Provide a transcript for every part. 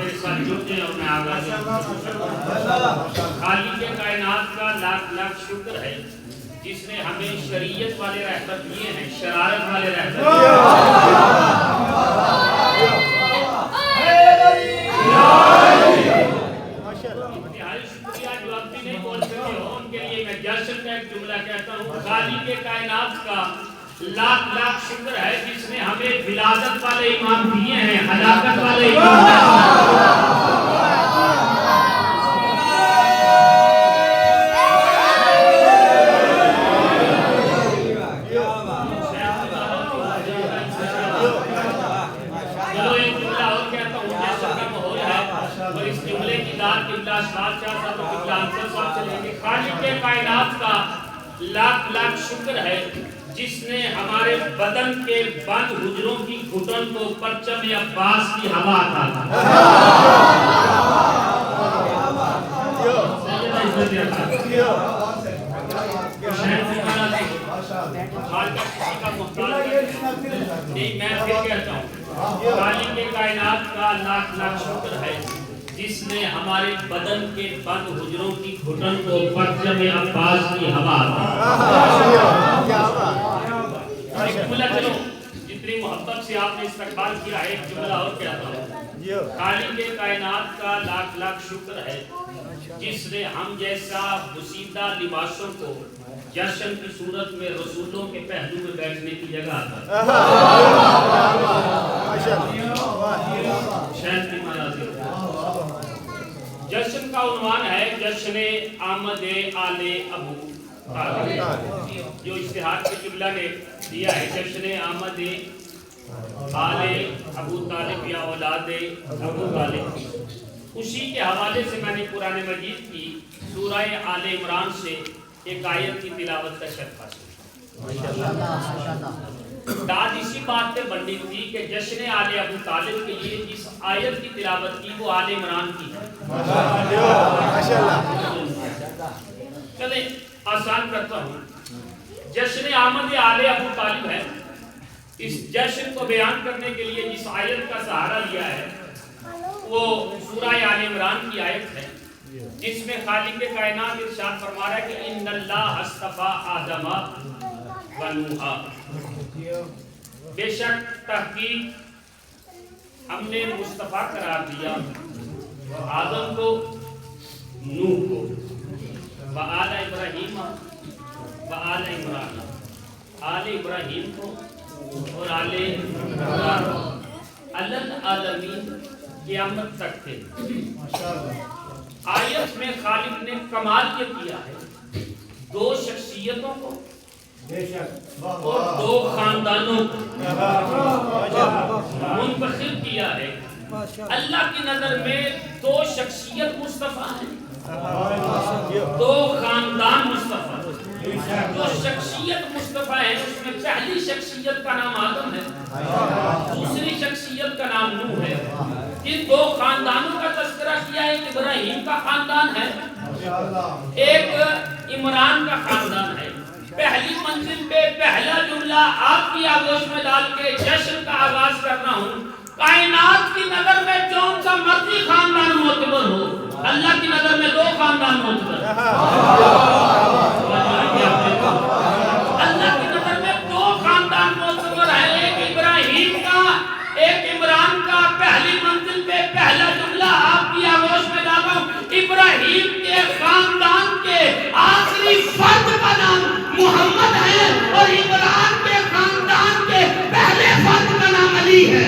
میرے ساتھ جڑ جائیں اور میں آغاز خالق کائنات کا لاکھ لاکھ شکر ہے جس نے ہمیں شریعت والے رہبر دیے ہیں، شرارت والے رہبر دیے انتہائی شکریہ جو اب بھی نہیں بول سکے ہو ان کے لیے میں جشن کا ایک جملہ کہتا ہوں۔ خالق کائنات کا لاکھ لاکھ شکر ہے جس نے ہمیں ولادت والے ایمان دیے ہیں، ہلاکت والے ایمان دیے ہیں۔ خالق کائنات کا لاکھ لاکھ شکر ہے جس نے ہمارے بدن کے بند حجروں کی گھٹن کو پرچم عباس کی ہوا عطا نہیں میں پھر کہتا ہوں خالق کائنات کا لاکھ لاکھ شکر ہے جس نے ہمارے بدن کے بند حجروں کی گھٹن کو پرچم عباس کی ہوا ایک جملہ چلو جتنی محبت سے آپ نے استقبال کیا ہے ایک جملہ اور کہتا ہوں۔ خالق کائنات کا لاکھ لاکھ شکر ہے جس نے ہم جیسا بسیدہ لباسوں کو جشن کی صورت میں رسولوں کے پہلو میں بیٹھنے کی جگہ عطا جشن کا عنوان ہے جشن آمد آل ابو طالب، جو اشتہار کے قبلہ نے دیا ہے جشن آمد آل ابو طالب یا اولاد ابو طالب، اسی کے حوالے سے میں نے قرآن مجید کی سورہ آل عمران سے ایک آیت کی تلاوت کا شرف حاصل۔ داد اسی بات پہ بنی تھی کہ جشن آل ابو طالب کے لیے جس آیت کی تلاوت کی وہ آل عمران کی ہے۔ چلیں آسان کرتا ہوں، جشن آمد آل ابو طالب ہے، اس جشن کو بیان کرنے کے لیے جس آیت کا سہارا لیا ہے وہ سورہ آل عمران کی آیت ہے جس میں خالق کائنات ارشاد فرما رہا ہے کہ ان اللہ اصطفیٰ آدم و نوحا، بے شک تحقیق ہم نے مصطفیٰ قرار دیا آدم کو، نوح کو، وآل ابراہیم وآل عمران، آل ابراہیم کو اور آل عمران، العالمین قیامت تک تھے۔ آیت میں خالق نے کمال یہ کیا ہے دو شخصیتوں کو اور دو خاندانوں کو منتخب کیا ہے۔ اللہ کی نظر میں دو شخصیت مصطفیٰ ہیں، دو خاندان مصطفیٰ ہیں۔ جو شخصیت مصطفیٰ ہے اس میں پہلی شخصیت کا نام آدم ہے، دوسری شخصیت کا نام نوح ہے۔ جن دو خاندانوں کا تذکرہ کیا ہے، ایک ابراہیم کا خاندان ہے، ایک عمران کا خاندان ہے۔ پہلی منزل پہ پہلا جملہ آپ کی آغوش میں ڈال کے جشن کا آغاز کرنا ہوں۔ کائنات کی نظر میں جون سا مرضی خاندان معتبر ہو، اللہ کی نظر میں دو خاندان معتبر، اللہ کی نظر میں دو خاندان معتبر ہے، ایک ابراہیم کا ایک عمران کا۔ پہلی منزل پہ پہلا جملہ آپ کی آغوش میں ڈالا ہوں، ابراہیم کے خاندان کے آخری فرد کا نام محمد ہے اور عمران کے خاندان کے پہلے فرد کا نام علی ہے۔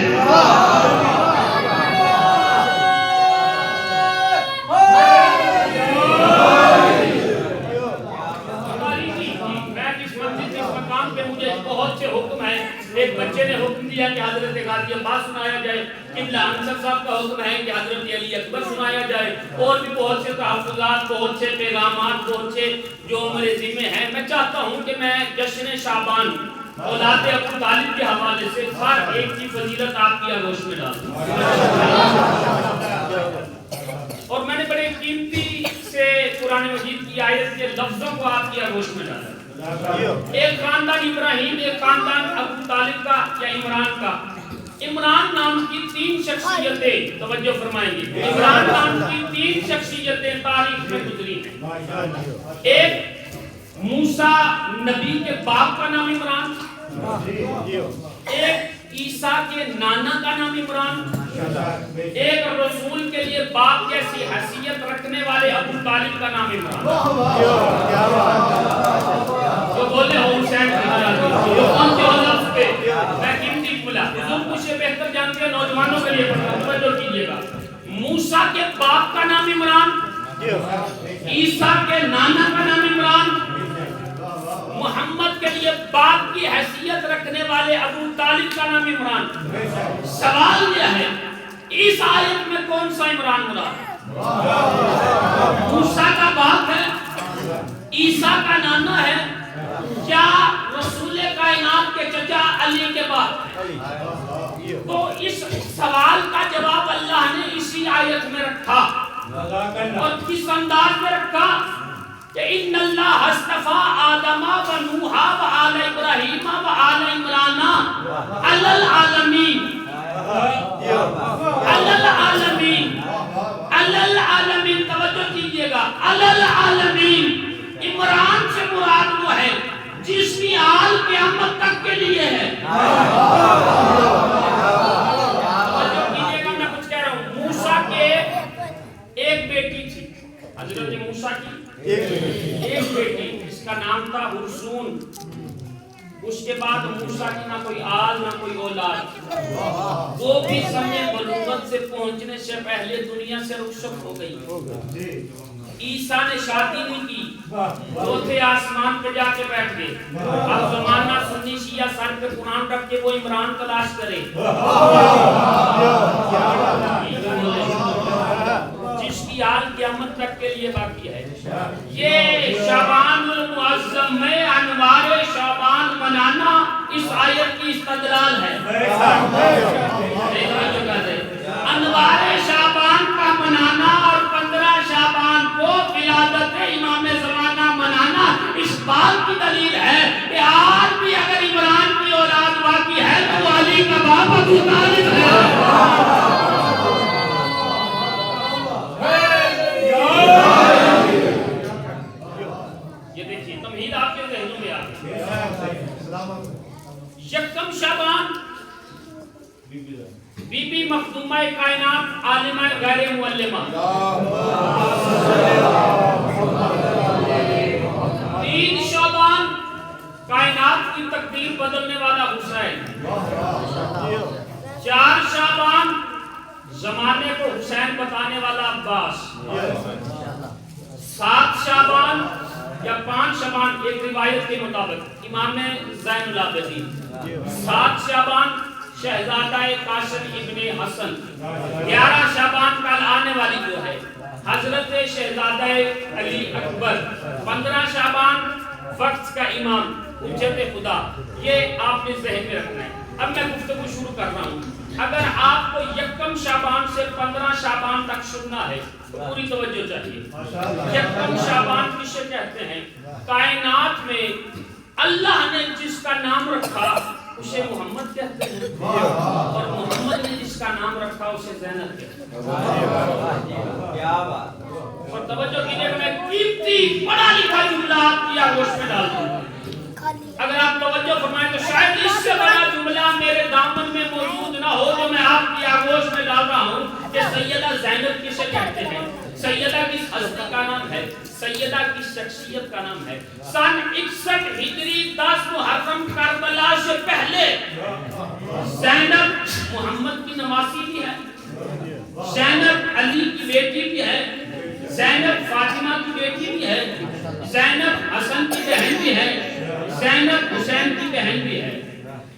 ایک بچے نے حکم دیا کہ حضرت غازی عباس سنایا جائے، قبلہ انصر صاحب کا حکم ہے کہ حضرت علی اکبر سنایا جائے، اور بھی بہت سے تحفظات، بہت سے پیغامات، بہت سے جو میرے ذمہ ہیں۔ میں چاہتا ہوں کہ میں جشن شعبان اولاد ابو طالب کے حوالے سے ہر ایک کی فضیلت آپ کی آغوش میں ڈال دوں، اور میں نے بڑے قیمتی سے قرآن مجید کی آیت کے لفظوں کو آپ کی آغوش میں ڈالا۔ ایک خاندان ابراہیم، ایک خاندان ابو طالب کا یا عمران کا، عمران نام کی 3 شخصیتیں توجہ فرمائیں گے. عمران نام کی 3 شخصیتیں تاریخ میں گزری ہیں. ایک موسیٰ نبی کے باپ کا نام عمران, ایک عیسیٰ کے نانا کا نام عمران, ایک رسول کے لیے باپ جیسی حیثیت رکھنے والے ابو طالب کا نام عمران. جو بولے ہو حسین جو کون سے لفظ پہ میں قیمتی بولا حضور کچھ بہتر جانتے ہیں, نوجوانوں کے لیے توجہ کیجیے گا. موسیٰ کے باپ کا نام عمران, عیسیٰ کے نانا کا نام عمران, محمد کے لیے باپ کی حیثیت رکھنے والے ابو طالب کا نام عمران. سوال یہ ہے اس آیت میں کون سا عمران مراد؟ موسیٰ کا باپ ہے, عیسیٰ کا نانا ہے, یا رسول کائنات کے چچا علی کے باپ؟ تو اس سوال کا جواب اللہ نے اسی آیت میں رکھا. اور کس انداز میں رکھا کہ ان اللہ اصطفیٰ آدم و نوح و آل ابراہیم و آل عمران علی العالمین, علی العالمین, علی العالمین. توجہ کیجئے گا, علی العالمین. عمران سے مراد وہ ہے جس کی آل قیامت تک کے لیے ہے. توجہ کیجئے گا, میں کچھ کہہ رہا ہوں. موسیٰ کے ایک بیٹی تھی, حضرت موسیٰ کی ایک بیٹی, اس کا نام تھا حرسون. اس کے بعد موسیٰ کی نہ کوئی آل نہ کوئی اولاد. وہ بھی سمے بلوغت سے پہنچنے سے پہلے دنیا سے رخصت ہو گئی. عیسیٰ نے شادی نہیں کی, چوتھے آسمان پہ جا کے بیٹھ گئے. اب زمانہ سنی شیعہ سر پہ قرآن رکھ کے وہ عمران تلاش کرے جس کی آل قیامت تک کے لیے باقی ہے. یہ شعبان المعظم میں انوار شعبان منانا اس آیت کی استدلال ہے. انوار شعبان کا منانا اور 15 شعبان کو ولادت امام زمانہ منانا اس بات کی دلیل ہے کہ آج بھی اگر عمران کی اولاد باقی ہے تو علی کا باپ ابو طالب ہے. یہ دیکھیے تمہید آپ کے ذہنوں میں آ گئی. یکم شعبان بی بی مخدومہ کائنات عالمہ غیر معلمہ. 3 شعبان کائنات کی تقدیر بدلنے والا حسین. 4 شعبان زمانے کو حسین بتانے والا عباس. 7 شعبان یا 5 شعبان ایک روایت کے مطابق امام زین العابدین. 7 شعبان شہزادہ قاسم ابن حسن. 11 شعبان کل آنے والی جو ہے حضرت شہزادہ علی اکبر. 15 شعبان وقت کا امام حجت خدا. یہ آپ نے ذہن میں رکھنا ہے. اب میں گفتگو شروع کر رہا ہوں. اگر آپ کو یکم شعبان سے 15 شعبان تک سننا ہے تو پوری توجہ چاہیے. یکم شعبان کسے کہتے ہیں؟ کائنات میں اللہ نے جس کا نام رکھا اسے محمد کہتے ہیں, اور محمد نے جس کا نام رکھا اسے زینب کہتے ہیں. اور توجہ کیجئے کہ میں قیمتی پڑھا لکھا جملہ آپ کی آگوش میں ڈال دوں. اگر آپ توجہ فرمائیں تو شاید اس سے بڑا جملہ میرے دامن میں موجود نہ ہو جو میں آپ کی آگوش میں ڈال رہا ہوں کہ سیدہ زینب کسے کہتے ہیں. سیدہ کس ہستی کا نام ہے, سیدہ کی شخصیت کا نام ہے. سن 61 ہجری 10 محرم کربلا سے پہلے زینب محمد کی نواسی بھی ہے, زینب علی کی بیٹی بھی ہے, زینب فاطمہ کی بیٹی بھی ہے, زینب حسن کی بہن بھی ہے, زینب حسین کی بہن بھی ہے.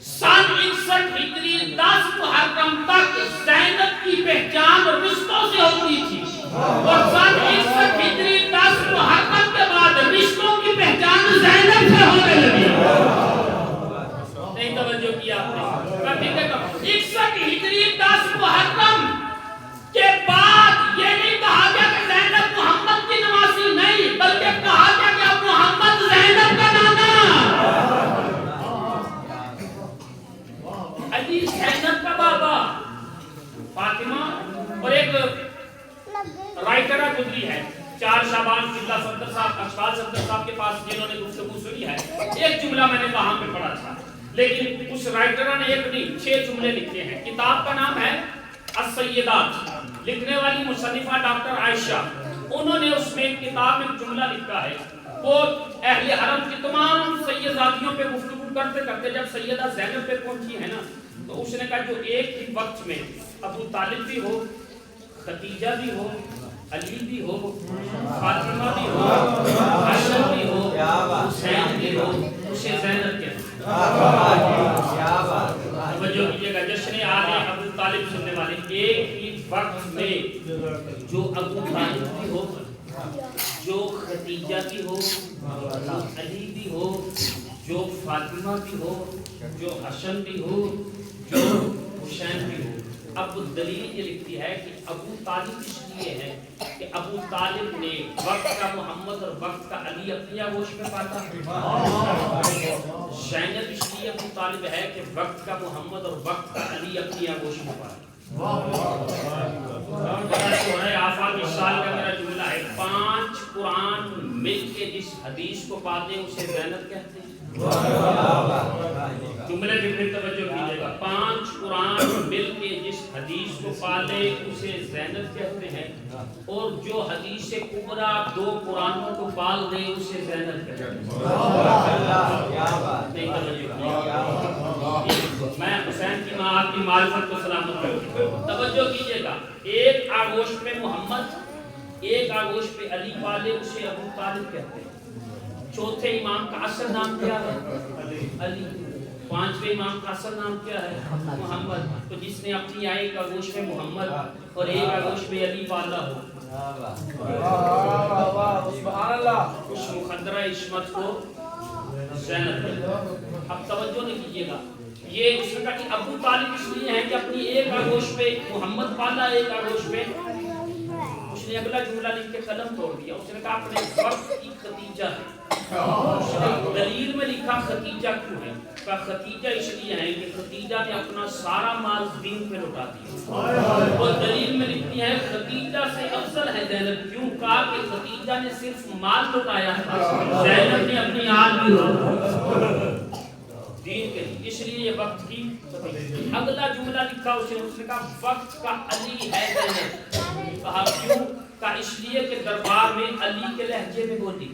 سن 61 ہجری 10 محرم تک زینب کی پہچان رشتوں سے ہوتی تھی, اور سن 61 ہجری 10 محرم کے بعد رشتوں کی پہچان زینب سے ہونے لگی. نہیں توجہ کیا آپ نے. 61 ہجری 10 محرم رائٹر گزری ہے 4 شعبان قبلہ صدر صاحب اشفاق صدر صاحب کے پاس جنہوں نے گفتگو سنی ہے، ایک جملہ میں نے وہاں پہ پڑھا تھا، لیکن اس رائٹر نے ایک نہیں 6 جملے لکھے ہیں۔ کتاب کا نام ہے السیدات، لکھنے والی مصنفہ ڈاکٹر عائشہ، انہوں نے اس میں ایک کتاب میں جملہ لکھا ہے، وہ اہل حرم کی تمام سیداتیوں پہ گفتگو کرتے کرتے جب سیدہ زینب پہ پہنچی ہے نا، تو اس نے کہا جو ایک ہی وقت میں ابو طالب بھی ہو، خدیجہ بھی ہو، علی بھی ہو، فاطمہ بھی ہو، حسن بھی ہو، حسین بھی ہو، اسے زینب کہتے ہیں۔ توجہ کیجئے گا، جشن آل ابو طالب سننے والے، ایک ہی وقت میں جو ابو طالب بھی ہو، جو خدیجہ بھی ہو، جو علی بھی ہو، جو فاطمہ بھی ہو، جو حسن بھی ہو، جو حسین بھی ہو۔ اب دلیل یہ لکھتی ہے کہ ابو طالب اس لیے ہے کہ ابو طالب نے وقت کا محمد اور وقت کا علی اپنی آغوش میں پاتا، زینب اس لیے ابو طالب ہے کہ وقت کا محمد اور وقت کا علی اپنی آغوش میں پاتا۔ آفاقی سال کا میرا جملہ ہے، 5 قرآن مل کے جس حدیث کو پاتے اسے زینب کہتے ہیں۔ جملے بھی پھر توجہ کیجئے گا، 5 قرآن مل کے جس حدیث کو پالے اسے زینب کہتے ہیں، اور جو حدیث کبریٰ 2 قرآنوں کو پال دے اسے زینب کہتے ہیں۔ میں حسین کی ماں آپ کی معرفت کو سلامت کرتا ہوں، توجہ کیجئے گا، ایک آغوش پہ محمد، ایک آغوش پہ علی پالے اسے ابو طالب کہتے ہیں۔ چوتھے امام کا اصل نام کیا ہے؟ علی۔ 5ویں امام کا اصل نام کیا ہے؟ محمد۔ تو جس نے اپنی ایک آغوش میں محمد اور ایک آغوش میں علی پالا ہو، اس مخدرہ عصمت کو زینب کہتے۔ اب توجہ نہیں کیجیے گا، یہ اس کا کہ ابو طالب اس لیے ہے کہ اپنی ایک آغوش پہ محمد پالا، ایک آغوش پہ، اس نے اگلا جملہ لکھ کے قلم توڑ دیا، اس نے کہا اپنے وقت کی خدیجہ ہے۔ اس نے دلیل میں لکھا خدیجہ کیوں ہے؟ کہا خدیجہ اس لیے ہے کہ خدیجہ نے اپنا سارا مال دین پہ لٹا دیا، اور دلیل میں لکھتی ہے خدیجہ سے افضل ہے زینب، کیوں؟ کہا کہ خدیجہ نے صرف مال لٹایا ہے، زینب نے اپنی آل بھی دین کے لیے، اس لیے یہ وقت کی۔ اگلا جملہ لکھا اس نے کہا وقت کا علی ہے زینب، کہا کیوں؟ کہا اس لیے کہ دربار میں علی کے لہجے میں بولی۔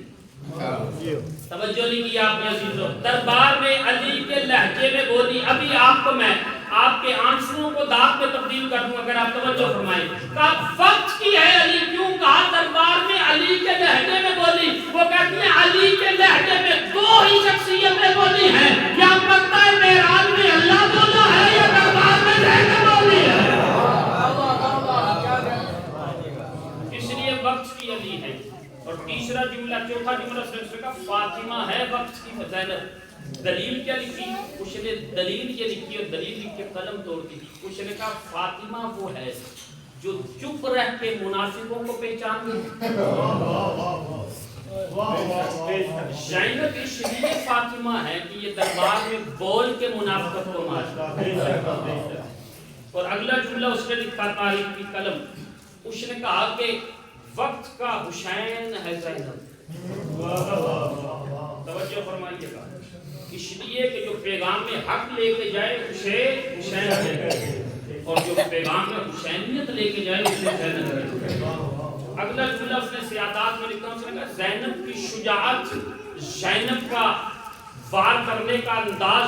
توجہ نہیں کی آپ نے عزیزوں، دربار میں علی کے لہجے میں بولی۔ ابھی آپ کو میں آپ کے آنسوؤں کو داغ میں تبدیل کر دوں اگر آپ توجہ فرمائیں۔ کہا وقت کی ہے علی، کیوں؟ کہا دربار میں علی کے لہجے میں بولی۔ وہ کہتی ہیں علی کے لہجے میں 2 ہی شخصیتیں بولی ہیں، یا مکہ معراج میں اللہ بولا ہے یا دربار میں زینب بولی ہے۔ اس لیے وقت کی علی ہے۔ اور تیسرا جملہ، چوتھا جملہ اس نے کہا فاطمہ ہے وقت کی زینب۔ دلیل کیا لکھی؟ اس نے دلیل یہ لکھی اور دلیل لکھ کے قلم توڑ دی۔ اس نے کہا فاطمہ وہ ہے جو چپ رہ کے منافقوں کو پہچان گئی۔ زینب اس لیے فاطمہ ہے کہ یہ دربار میں بول کے منافقت کو مارتی۔ اور اگلا جملہ اس نے لکھا تاریخ کی قلم، اس نے کہا کہ وقت کا حسین ہے زینب۔ توجہ فرمائیے گا، اس لیے کہ جو پیغام میں حق لے کے جائے اسے حسین کہتے، اور جو پیغام میں حسینیت لے کے جائے اسے زینب کہتے۔ اگلا جملہ اس نے سیادات میں لکھا، اس نے کہا زینب کی شجاعت، زینب کا وار کرنے کا انداز،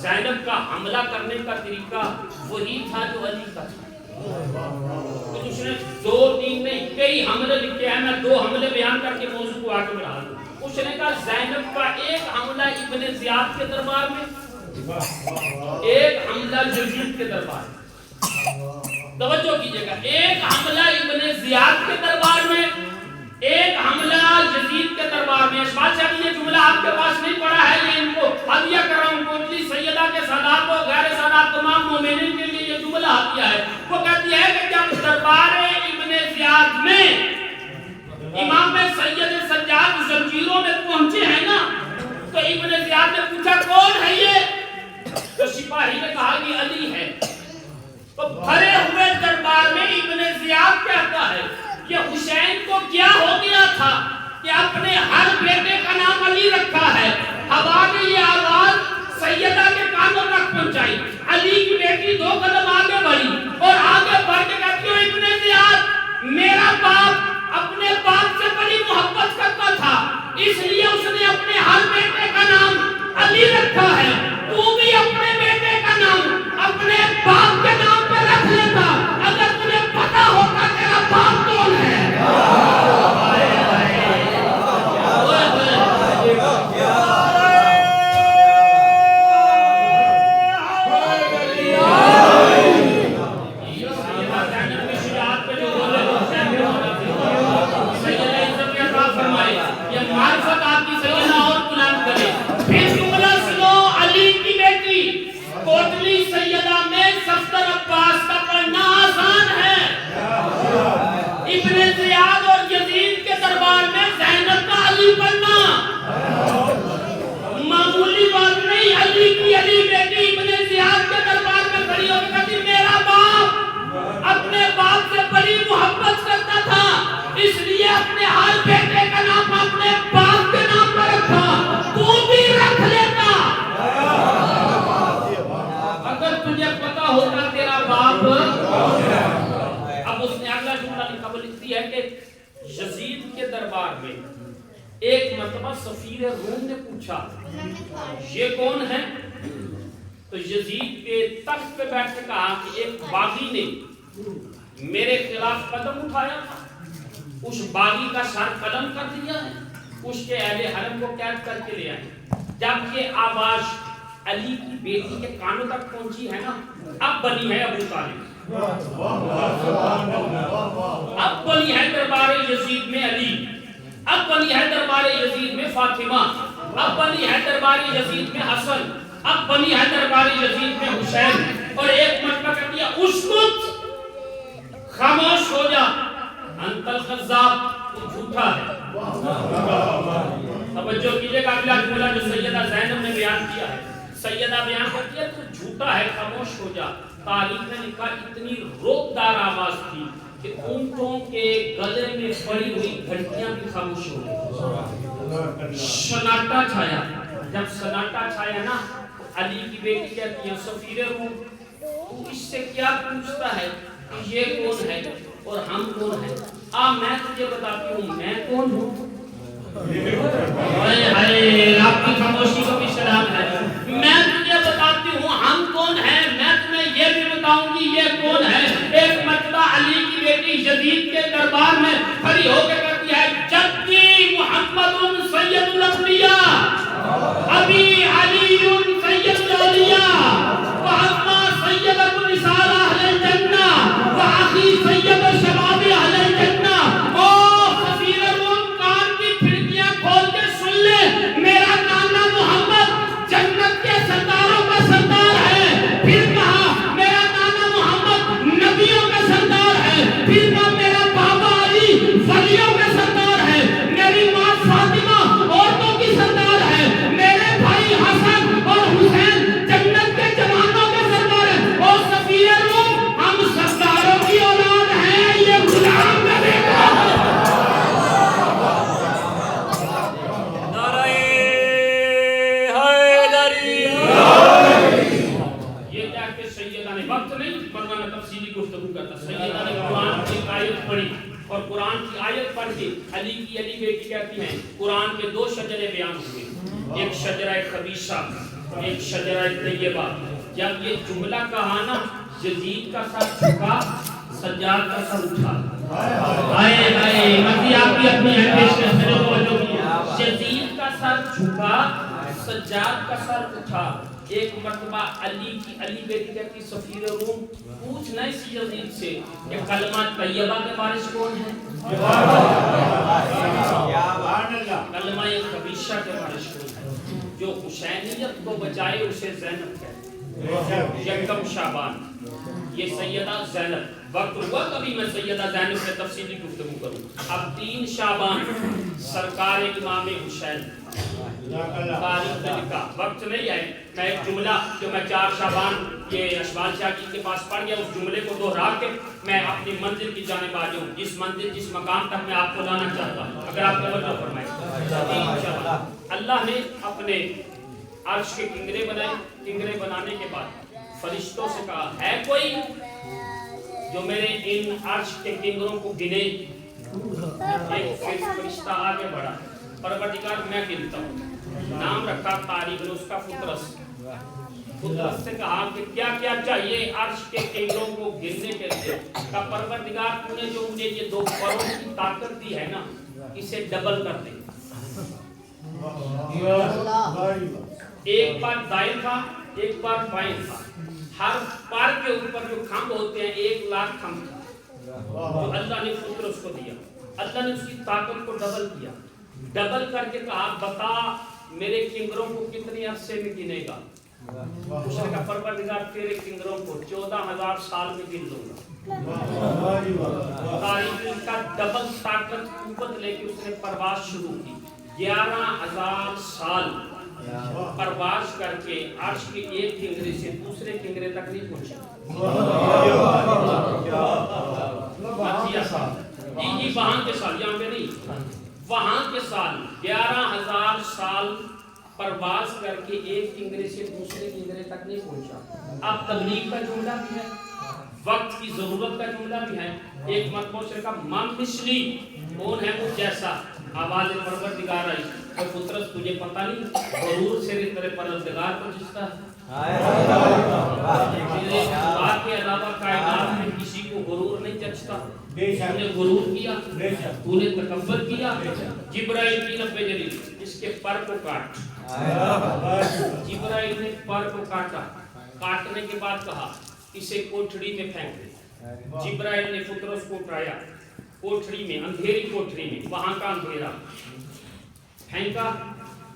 زینب کا حملہ کرنے کا طریقہ وہی تھا جو علی کا تھا۔ تو اس نے 2-3 نہیں کئی حملے لکھے ہیں، میں 2 حملے بیان کر کے موضوع کو آگے بڑھا دوں۔ اس نے کہا زینب کا ایک حملہ ابن زیاد کے دربار میں، ایک حملہ یزید کے دربار میں۔ توجہ کیجئے گا، ایک حملہ ابن زیاد کے دربار میں، ایک حملہ یزید کے دربار میں۔ اس بات سے ابھی یہ جملہ آپ کے پاس نہیں پڑا ہے، یہ ان کو ہدیہ کر رہا ہوں، کوٹلی سیدہ کے سادات و غیر سادات تمام مومنین کے لیے یہ جملہ ہدیہ ہے۔ وہ کہتی ہے کہ جب دربار ابن زیاد میں امام سید سجاد زنجیروں میں پہنچے ہیں نا، تو ابن زیاد نے پوچھا کون ہے یہ؟ تو سپاہی نے کہا کہ علی ہے۔ تو بھرے ہوئے دربار میں ابن زیاد اپنے ہر بیٹے کا نام علی رکھا ہے۔ حوا نے یہ آواز سیدہ کے کانوں تک پہنچائی۔ علی کی بیٹی 2 قدم آگے بڑھی اور آگے بڑھ کے کہتی ہو ابن زیاد، میرا باپ اپنے باپ سے بڑی محبت کرتا تھا، اس لیے اس نے اپنے ہر بیٹے کا نام علی رکھا ہے۔ تو بھی اپنے بیٹے کا نام اپنے باپ کے نام پہ رکھ لیتا اگر تجھے پتا ہوتا تیرا باپ کون ہے۔ اس لیے اپنے ہر بیٹے کا نام اپنے باپ کے نام پر رکھا، تو بھی رکھ لیتا اگر تجھے پتا ہوتا تیرا باپ۔ اب اس نے اگلا جملہ لکھا، وہ لکھتی ہے کہ یزید کے دربار میں ایک مرتبہ سفیر روم نے پوچھا یہ کون ہے؟ تو یزید کے تخت پہ بیٹھ کے کہا کہ ایک باغی نے میرے خلاف قدم اٹھایا تھا، اس باغی کا سر قلم کر دیا ہے، اس کے اہل حرم کو قید کر کے لے آئے۔ جب یہ آواز علی کی بیٹی کے کانوں تک پہنچی ہے نا، اب بنی ہے ابو طالب، اب بنی ہے دربار یزید میں علی، اب بنی ہے دربار یزید میں فاطمہ، اب بنی ہے دربار یزید میں حسن، اب بنی ہے دربار یزید میں حسین۔ اور ایک مرتبہ کہہ دیا اسکت، خاموش ہو جا، انت الخذاب، تو جھوٹا ہے۔ توجہ کیجئے گا اگلا جملہ جو سیدہ زینب نے بیان کیا ہے، سیدہ بیان کرتی ہے تو جھوٹا ہے، خاموش ہو جا۔ تاریخ نے لکھا اتنی روکدار آواز تھی کہ اونٹوں کے گلے میں پڑی ہوئی گھنٹیاں بھی خاموش ہو گئی، سناٹا چھایا۔ جب سناٹا چھایا نا، علی کی بیٹی کہتی ہے سفیر روم تو اس سے کیا پوچھتا ہے کہ یہ کون ہے اور ہم کون ہیں؟ میں تجھے بتاتی ہوں میں کون ہوں۔ آپ کی خاموشی کو بھی سلام ہے۔ میں تجھے بتاتی ہوں ہم کون ہیں، میں تمہیں یہ بھی بتاؤں گی یہ کون ہے۔ ایک مرتبہ علی کی بیٹی یزید کے دربار میں کھڑی ہو کے کہتی ہے جدی محمد سید الانبیاء، ابی علی سید الاولیاء، وعما سیدۃ نساء اہل الجنہ، وآخی سید شباب اہل الجنہ۔ او سفیر روم، کان کی کھڑکیاں کھول کے سن لے، میرا نانا محمد جنت کے سرداروں کا سردار ہے۔ پھر کہا میرا نانا محمد نبیوں کا سردار ہے۔ پھر کہا میرا بابا علی ولیوں کا سردار ہے، میری ماں فاطمہ عورتوں کی سردار ہے، میرے بھائی حسن اور حسین جنت کے جوانوں کے سردار ہیں۔ او سفیر روم، ہم سرداروں کی اولاد ہیں، یہ غلام کا بیٹا ہے۔ نعرہ حیدری۔ یہ کہہ کے سیدہ نے وقت نہیں ورنہ میں تفصیلی گفتگو کرتا، سیدہ نے قرآن کی آیت پڑھی اور قرآن کی آیت پڑھ کے علی کی علی بیٹی کہتی ہیں قرآن کے 2 شجرے بیان ہوئے، ایک شجرہ خبیثہ، ایک شجرہ طیبہ۔ جب یہ جملہ کہا نا، یزید کا سر جھکا، سجاد کا سر اٹھا۔ آئے آئے مزید آپ کی اپنی حدیث کے سر توجہ کیا، یزید کا سر جھکا، سجاد کا سر اٹھا۔ ایک مرتبہ علی کی علی بیٹی کہتی سفیر روم پوچھنا اس یزید سے کہ کلمہ طیبہ کے وارث کون ہیں؟ کلمہ خبیثہ کے وارث کون ہیں؟ جو حسینیت کو بچائے اسے زینب کہتے ہیں۔ یکم شعبان یہ سیدہ زینب وقت ہوا کبھی میں سیدہ زینب پہ تفصیلی گفتگو کروں. اب 3 شعبان سرکار امام حسین تاریخ میں لکھا وقت نہیں ہے. میں ایک جملہ جو میں 4 شعبان یہ اشبال شاہ جی کے پاس پڑھ گیا اس جملے کو دہرا کے میں اپنی منزل کی جانب آ جاؤں جس منزل جس مقام تک میں آپ کو لانا چاہتا ہوں اگر آپ توجہ فرمائیں. اللہ نے اپنے عرش کے کنگرے بنائے. کنگرے بنانے کے بعد فرشتوں سے کہا ہے کوئی جو میرے ان عرش کے کنگروں کو گنے. ایک فرشتہ آگے بڑھا پروردگار میں گنتا ہوں. نام رکھا تاریخ نے اس کا فطرس. فطرس سے کہا کہ کیا کیا چاہیے عرش کے کنگروں کو گرنے کے لیے. کہا پروردگار تو نے جو مجھے یہ 2 پروں کی طاقت دی ہے نا اسے ڈبل کر دے. ایک بار دائیں تھا ایک بار بائیں تھا. ہر پار کے اوپر جو کھمب ہوتے ہیں 1,00,000 کھمب تھا جو اللہ نے فطرس کو دیا. اللہ نے اس کی طاقت کو ڈبل کیا. ڈبل کر کے کہا بتا میرے کنگروں کو کتنے عرصے میں گنے گا. اس نے کہا پروردگار تیرے کنگروں کو 14,000 سال میں گن لوں گا. تاریخ کا ڈبل طاقت قوت لے کے اس نے پرواز شروع کی. 11,000 سال پرواز کر کے عرش کے ایک کنگرے سے دوسرے کنگرے تک نہیں پہنچا. جی وہاں کے سال یہاں پہ نہیں وہاں کے سال 11,000 سال پرواز کر کے ایک کنگرے سے دوسرے کنگرے تک نہیں پہنچا. اب تبلیغ کا جملہ بھی ہے وقت کی ضرورت کا جملہ بھی ہے. ایک مرتبہ سے کہا مم مثلی کون ہے وہ جیسا. آواز پروردگار آئی تو فطرت تجھے پتہ نہیں غرور سے تیرے پروردگار پر جستا ہے. تیرے بات کے علاوہ کائنات میں کسی کو غرور نہیں جچتا. تو نے غرور کیا تو نے تکبر کیا. جبرائیل کی نبے جلیل اس کے پر کو کاٹ. جبرائیل نے پر کو کاٹا. کاٹنے کے بعد کہا اسے کوٹھڑی میں پھینک دے. جبرائیل نے فطرس کو اٹھایا کوٹھڑی میں اندھیری کوٹھڑی میں وہاں کا اندھیرا پھینکا.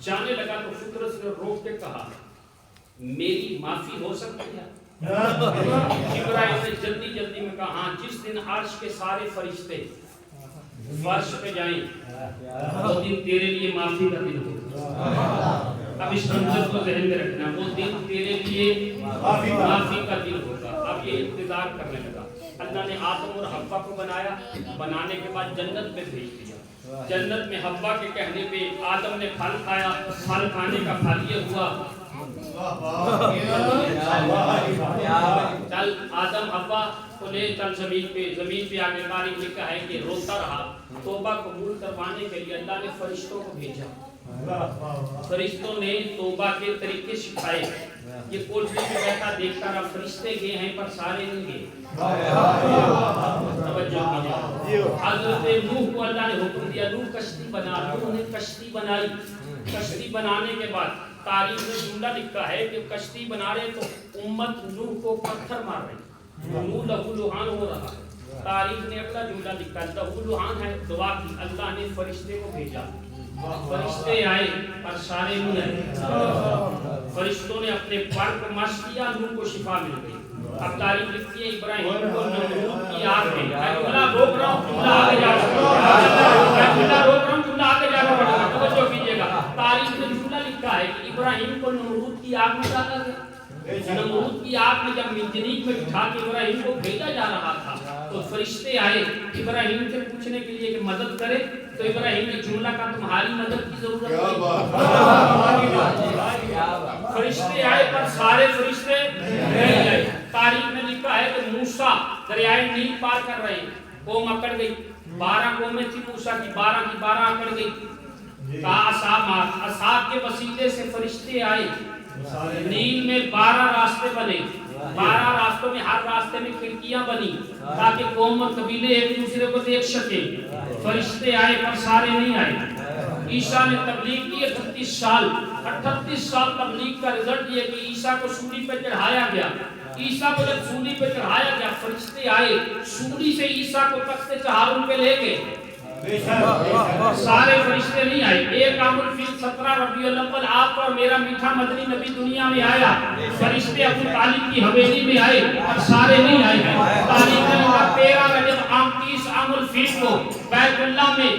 جانے لگا تو فطرس نے روک کے کہا میری معافی ہو سکتی ہے. جبرائیل نے جلدی جلدی میں کہا ہاں جس دن عرش کے سارے فرشتے فرش پہ جائیں وہ دن تیرے لیے معافی کا دن ہوگا. اب اس منظر کو ذہن میں رکھنا وہ دن تیرے لیے معافی کا دن ہوگا. اب یہ انتظار کرنے لگا. اللہ نے آدم اور حوا کو بنایا. بنانے کے بعد جنت میں بھیج دیا. جنت میں حوا کے کہنے پہ آدم نے پھل کھایا. پھل کھانے کا پھل یہ ہوا چل آدم حوا کو لے چل زمین پہ آگے تاریخ لکھا ہے کہ روتا رہا. توبہ قبول کروانے کے لیے اللہ نے فرشتوں کو بھیجا. فرشتوں نے توبہ کے طریقے سکھائے. یہ کوٹھڑی میں بیٹھا دیکھتا رہا فرشتے گئے ہیں پر سارے نہیں گئے. توجہ کیجیے. حضرت نوح کو اللہ نے حکم دیا نوح کشتی بنا. نوح نے کشتی بنائی. کشتی بنانے کے بعد تاریخ میں جملہ لکھا ہے کہ کشتی بنا رہے تو امت نوح کو پتھر مار رہی. نوح لہو لہان ہو رہا ہے. تاریخ نے اگلا جملہ لکھا لہو لہان ہے دعا کی. اللہ نے فرشتے کو بھیجا. فرشتے آئے پر سارے نہیں آئے. فرشتوں نے اپنے پر کو مس کیا نوح کو شفا مل گئی. اب تاریخ لکھتی ہے ابراہیم کو نمرود کی آگ میں. میں جملہ روک رہا ہوں جملہ آگے جا رہا ہوں. توجہ کیجیے گا. تاریخ میں جملہ لکھا ہے کہ ابراہیم کو نمرود کی آگ میں ڈالا گیا. نمرود کی آگ میں جب منجنیق میں اٹھا کے ابراہیم کو بھیجا جا رہا تھا تو فرشتے آئے ابراہیم سے پوچھنے کے لیے کہ مدد کرے. تو ابراہیم نے جملہ کہا تمہاری مدد کی ضرورت نہیں. فرشتے آئے پر سارے فرشتے نہیں آئے. تاریخ میں لکھا ہے کہ موسیٰ دریائے نیل پار کر رہے ہیں. قوم اکڑ گئی. 12 قومیں تھی موسیٰ کی. 12 کی 12 اکڑ گئی. کہا عصا کے وسیلے سے فرشتے آئے. نیل میں 12 راستے بنے. 12 راستوں میں ہر راستے میں کھڑکیاں بنی تاکہ قوم اور قبیلے ایک دوسرے کو دیکھ سکیں. فرشتے آئے پر سارے نہیں آئے. عیسیٰ نے تبلیغ کی 38 سال تبلیغ کا رزلٹ یہ کہ عیسیٰ کو سولی پہ چڑھایا گیا. عیسیٰ کو جب سولی پہ چڑھایا گیا فرشتے آئے سولی سے عیسیٰ کو تخت چہارم پہ لے گئے. سارے فرشتے نہیں آئے. ایک عام الفیل 17 ربیع الاول آپ کا اور میرا میٹھا مدنی نبی دنیا میں آیا. فرشتے ابو طالب کی حویلی میں آئے اور سارے نہیں آئے ہیں. تاریخ کا 13 رجب عام 30 عام الفیل کو بیت اللہ میں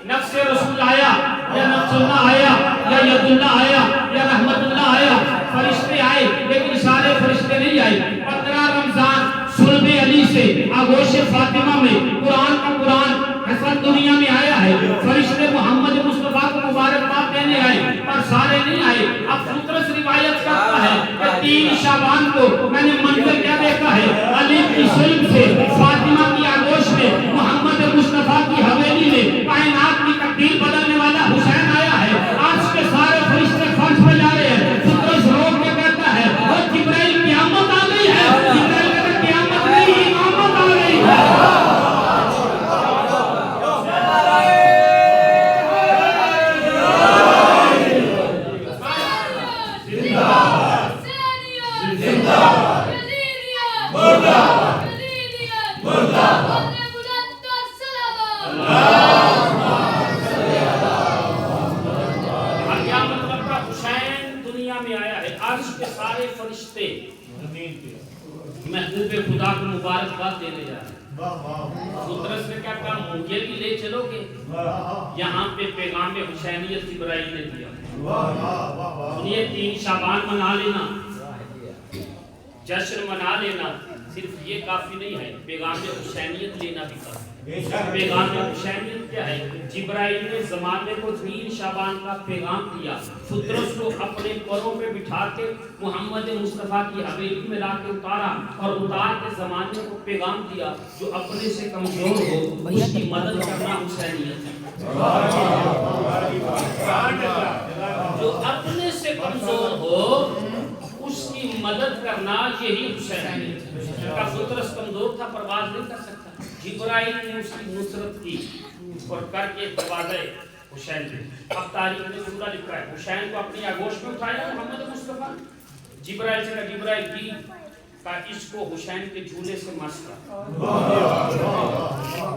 نفس رسول آیا یا نفس اللہ آیا یا ید اللہ آیا یا رحمت اللہ آیا. فرشتے آئے لیکن سارے فرشتے نہیں آئے. 15 رمضان صلب علی سے آغوش فاطمہ میں قرآن کا قرآن حسن دنیا میں آیا ہے. فرشتے محمد مصطفیٰ کو مبارکباد دینے آئے پر سارے نہیں آئے. اب فطرت روایت کرتا ہے کہ 3 شعبان کو میں نے منظر کیا دیکھا ہے. علی کی صلب سے فاطمہ کی آغوش میں محمد مصطفیٰ کی حویلی میں کائنات کی تقدیر بدلنے والا حسین آیا ہے. آج کے سارے فرشتے فرش پہ جا رہے ہیں. فطرت روک کے کہتا ہے وہ جبرائیل قیامت آ گئی ہے. جبرائیل کہتا ہے قیامت نہیں امامت آ گئی ہے. محبوب خدا کو مبارکباد دینے جا رہے ہیں. فطرت نے کیا کہا مجھے بھی لے چلو گے. یہاں پہ پیغام حسینیت جبرائیل نے دیا. سنیے 3 شعبان منا لینا, جشن منا لینا, صرف یہ کافی نہیں ہے. پیغام حسینیت لینا بھی کافی. پیغام حسینیت کیا ہے؟ جبرائیل نے زمانے کو 3 شعبان کا پیغام دیا. فطرت کو اپنے پروں پہ بٹھا کے محمد مصطفیٰ کی حویلی میں لا کے اتارا اور اتار کے زمانے کو پیغام دیا جو اپنے سے کمزور ہو اس کی مدد کرنا حسینیت ہے. جو اپنے سے کمزور ہو اس کی مدد کرنا یہی حسینیت ہے. کا فطرت کمزور تھا, پرواز نہیں کر سکتا. جبرائیل نے اس کی نصرت کی اور کر کے دروازے حسین پہ. اب تاریخ نے پورا لکھا ہے حسین کو اپنی آغوش میں اٹھایا محمد مصطفیٰ. جبرائیل سے کہا جبرائیل کی کا اس کو حسین کے جھولے سے مس کر.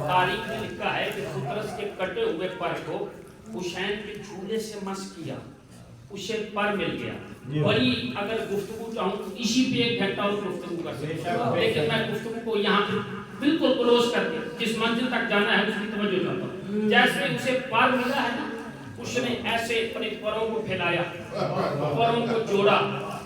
تاریخ نے لکھا ہے کہ فطرت کے کٹے ہوئے پر کو حسین کے جھولے سے مس کیا, اسے پر مل گیا. بڑی اگر گفتگو چاہوں اسی پہ 1 گھنٹہ اور گفتگو کر سکتے ہیں, لیکن میں گفتگو کو یہاں پہ بالکل کلوز کر کے جس منزل تک جانا ہے اس کی توجہ چاہتا ہوں. جیسے اسے پر ملا ہے نا, اس نے ایسے اپنے پروں کو پھیلایا, پروں کو جوڑا,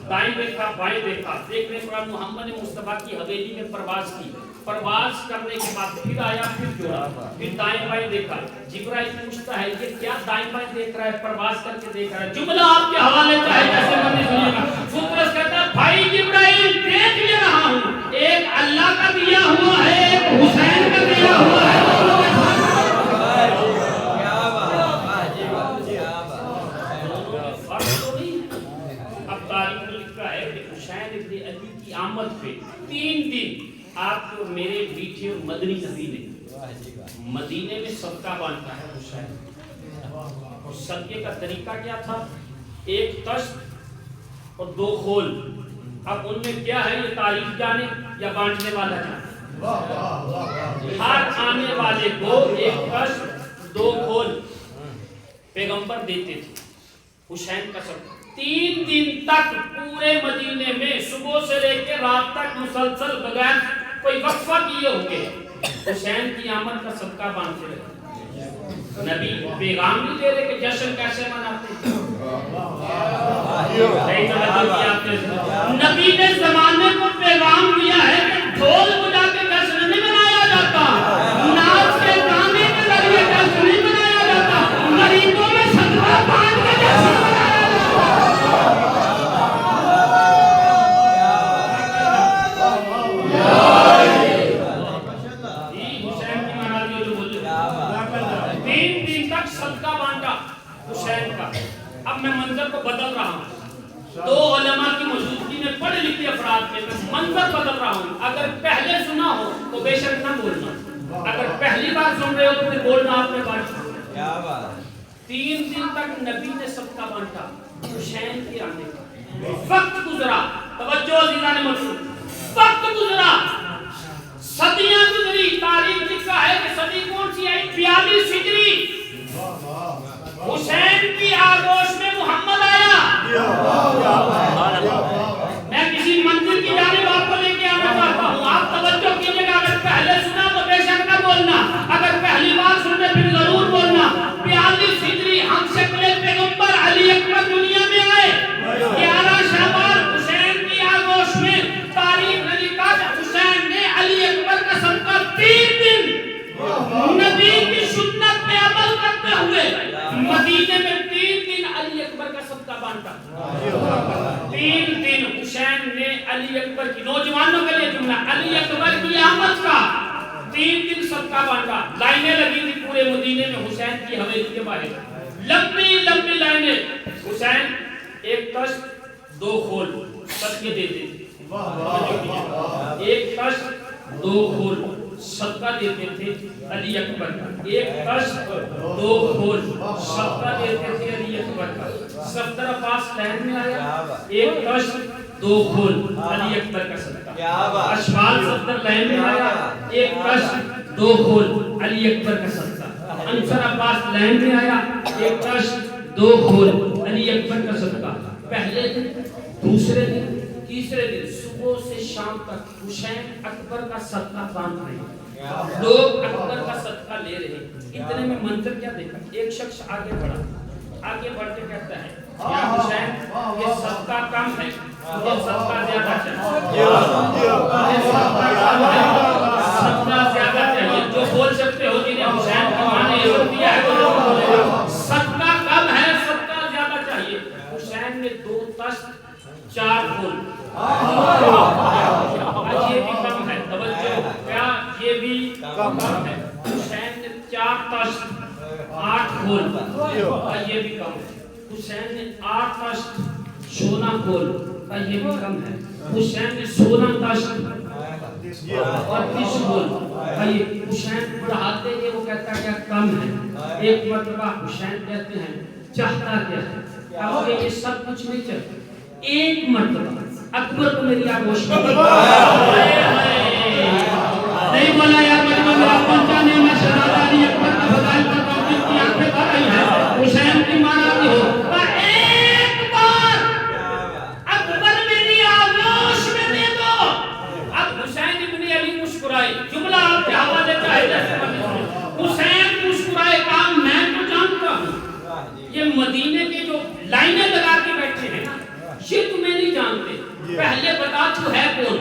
دائیں دیکھا بائیں دیکھا, دیکھنے پر محمد مصطفیٰ کی حویلی میں پرواز کی. پرواز کرنے کے بعد پھر آیا, پھر جوڑا, پھر دائیں بائیں دیکھا. جبرائیل پوچھتا ہے یہ کیا دائیں بائیں دیکھ رہا ہے, پرواز کر کے دیکھ رہا ہے. جملہ آپ کے حوالے چاہے جیسے مرضی سنیے گا. فطرت کہتا ہے بھائی جبرائیل دیکھ لے رہا ہوں, ایک اللہ کا دیا ہوا ہے, ایک حسین کا دیا ہوا ہے. اب تاریخ میں لکھا ہے کہ حسین ابن علی کی آمد پہ 3 دن آپ کو میرے میٹھے اور مدنی نبی نے مدینے میں صدقہ بانٹا ہے حسین. اور صدقے کا طریقہ کیا تھا؟ 1 تشت اور 2 خول. اب ان میں کیا ہے یہ تاریخ جانے یا بانٹنے والا جانے. ہر آنے والے کو 1 تشت 2 خول پیغمبر دیتے تھے. حسین کا صدقہ 3 دن تک پورے مدینے میں صبح سے لے کے رات تک مسلسل بغیر کوئی وقفہ کیے ہوئے حسین کی آمد کا صدقہ بانٹتے رہے. نبی پیغام بھی دے رہے کہ جشن کیسے مناتے ہیں. نبی نے زمانے کو پیغام دیا ہے کہ ڈھول بجا کے جشن نہیں منایا جاتا, ناچ کے گانے کے ذریعے جشن نہیں منایا جاتا, غریبوں میں صدقہ بانٹ کے جشن منایا جاتا. اب میں منظر کو بدل رہا ہوں. 2 علماء کی موجودگی میں پڑھے لکھے افراد میں منظر بدل رہا ہوں. اگر پہلے سنا ہو تو بے شک نہ بولنا, اگر پہلی بار سن رہے ہو تو پھر بولنا آپ نے بات. 3 دن تک نبی نے صدقہ بانٹا. حسین کے آنے کا وقت گزرا, توجہ عزیزان مرحوم, وقت گزرا, صدیاں گزری. تاریخ لکھا ہے کہ صدی کون سی آئی 42 ہجری. مدینے میں 3 دن علی اکبر کا صدقہ بانٹا. 3 دن حسین نے علی اکبر کی, نوجوانوں کے لیے جملہ, علی اکبر کی آمد کا 3 دن صدقہ بانٹا. لائنیں لگی تھی پورے مدینے میں حسین کی حویلی کے باہر, لمبی لمبی لائنیں. حسین ایک کشت 2 کھول صدقے دیتے تھے. ایک کشت 2 کھول صدقہ دیتے تھے علی اکبر کا. ایک کشت 2 کھول صدقہ دیتے تھے علی اکبر کا. صفدر عباس لائن میں آیا, ایک کشت 2 کھول علی اکبر کا صدقہ. اشفال صفدر لائن میں آیا, ایک کشت 2 کھول علی اکبر کا صدقہ. انصر عباس لائن میں آیا, ایک کشت 2 کھول علی اکبر کا صدقہ. پہلے دن, دوسرے دن, تیسرے دن, صبح سے شام تک حسین اکبر کا صدقہ بانٹ رہے ہیں. لوگ اکبر کا صدقہ لے رہے ہیں. اتنے میں منظر کیا دیکھا, ایک شخص آگے بڑھا, آگے بڑھ کے کہتا ہے یا حسین یہ صدقہ کم ہے, یہ صدقہ زیادہ چاہیے. یہ صدقہ کم ہے, صدقہ زیادہ چاہیے. جو بول سکتے ہو جنہیں حسین کی ماں نے عزت دیا ہے وہ بولے گا صدقہ کم ہے, صدقہ زیادہ چاہیے. حسین نے 2 تشت 4 کھول. یہ بھی کم ہے, توجہ, کیا یہ بھی کم ہے. حسین نے 4 تشت 8 کھول, یہ بھی کم ہے. حسین نے 8 تشت 16 کھول, یہ بھی کم ہے. حسین نے 16 تشت 32 کھول. حسین بڑھاتے ہیں, وہ کہتا ہے کہ کم ہے. ایک مرتبہ حسین کہتے ہیں چاہتا کیا ہے, اب یہ سب کچھ نہیں چاہتا. ایک مرتبہ اکبر کو میری آگوش میں نہیں بولا یار مجمع میرا پہنچانے میں شہزادہ علی اکبر کا فضائل کا توقیف کی آنکھیں بھر رہی ہیں, حسین کی مانا بھی ہو. ایک بار اکبر میری آگوش میں دے دو. اب حسین ابن علی مسکرائے, جملہ آپ کے حوالے چاہے جیسے حسین مسکرائے, کہا میں تو جانتا ہوں یہ مدینے کے جو لائنیں لگا کے بیٹھے ہیں یہ تمہیں نہیں جانتے, پہلے بتا تو ہے کون.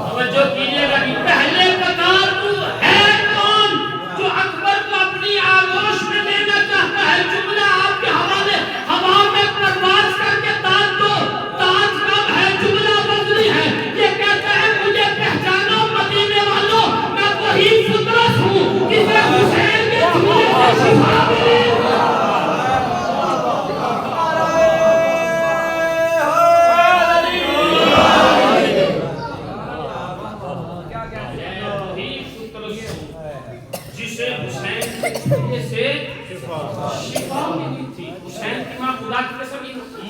توجہ کیجئے گا, پہلے بتا تو ہے کون جو اکبر کو اپنی آغوش میں لینا چاہتا ہے. جملہ آپ کے حوالے, ہوا میں پرواز کر کے تاج دو, تاج کب ہے, جملہ بدلی ہے. یہ کہتا ہے مجھے پہچانو مدینے والوں, میں وہی فطرت ہوں جسے حسین کے جھولے سے شفا ملے.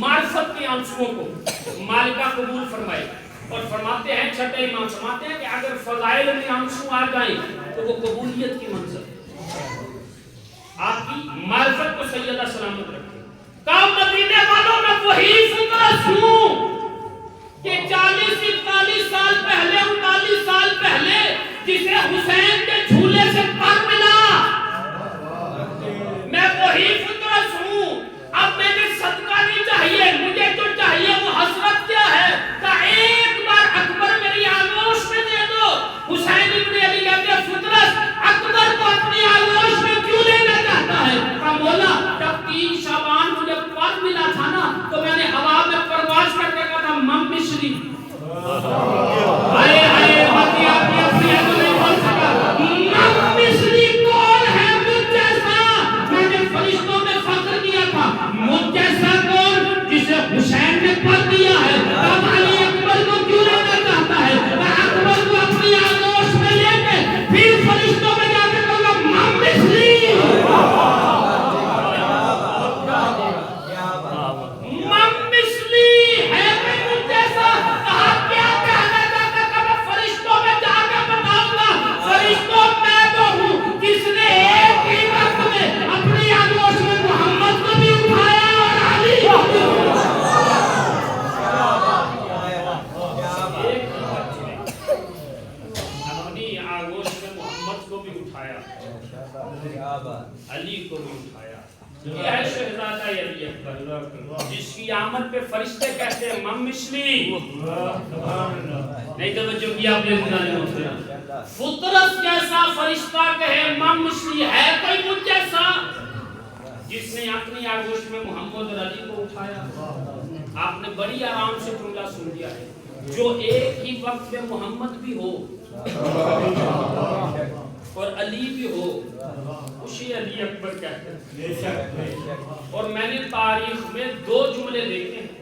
معرفت کے آنسوؤں کو مالکہ قبول فرمائے, اور فرماتے ہیں چھٹے امام فرماتے ہیں کہ اگر فضائل میں آنسو آ جائیں تو وہ قبولیت کی منزل. آپ کی معرفت کو سیدہ سلامت رکھے. کہا مدینے والوں میں وہی فطرت ہوں کہ 40-41 سال پہلے, 39 سال پہلے جسے حسین کے جھولے سے پر ملا, میں وہی فطرت ہوں. اب مجھے صدقہ نہیں چاہیے, مجھے جو چاہیے وہ حسرت کیا ہے. کہ ایک بار اکبر میری آغوش میں دے دو. حسین ابن علی کہتے ہیں فطرت اکبر کو اپنی آغوش میں کیوں لینا چاہتا ہے. کہ مولا جب 3 شعبان مجھے پر ملا تھا نا تو میں نے ہوا میں پرواز کر کے کہا تھا مم مشری, ہائے ہائے باقی آپ کی اپنی ہے تو نہیں بول سکا. مم مشری کون ہے مجھ جیسا, میں نے فرشتوں میں فخر کیا تھا, مجھ جیسا کون جسے حسین نے پر دیا ہے. اب علی اکبر کو کیوں لینا چاہتا ہے. میں اکبر کو اپنی آغوش میں لے کے پھر فرشتوں میں جا کے کہوں گا مم مشری, مم مشری ہے کوئی مجھ جیسا. کہا کیا کہنا چاہتا کہ میں فرشتوں میں جا کے بتاؤں گا فرشتوں میں تو ہوں جس نے ایک ہی وقت میں اپنی آغوش میں محمد کو بھی اٹھایا اور علی کو بھی اپنی آغوش میں محمد کو بھی اٹھایا, علی کو بھی اٹھایا. یہ ہے شہزادہ علی اکبر جس کی آمد پہ فرشتے کہتے ہیں مم مشلی. نہیں توجہ کیا آپ نے, فطرت جیسا فرشتہ کہے مم مشلی, ہے کوئی مجھ جیسا. دکھایا. آپ نے بڑی آرام سے جملہ سن لیا ہے. جو ایک ہی وقت میں محمد بھی ہو اور علی بھی ہو اسی علی اکبر کہتے ہیں. اور میں نے تاریخ میں دو جملے دیکھے ہیں.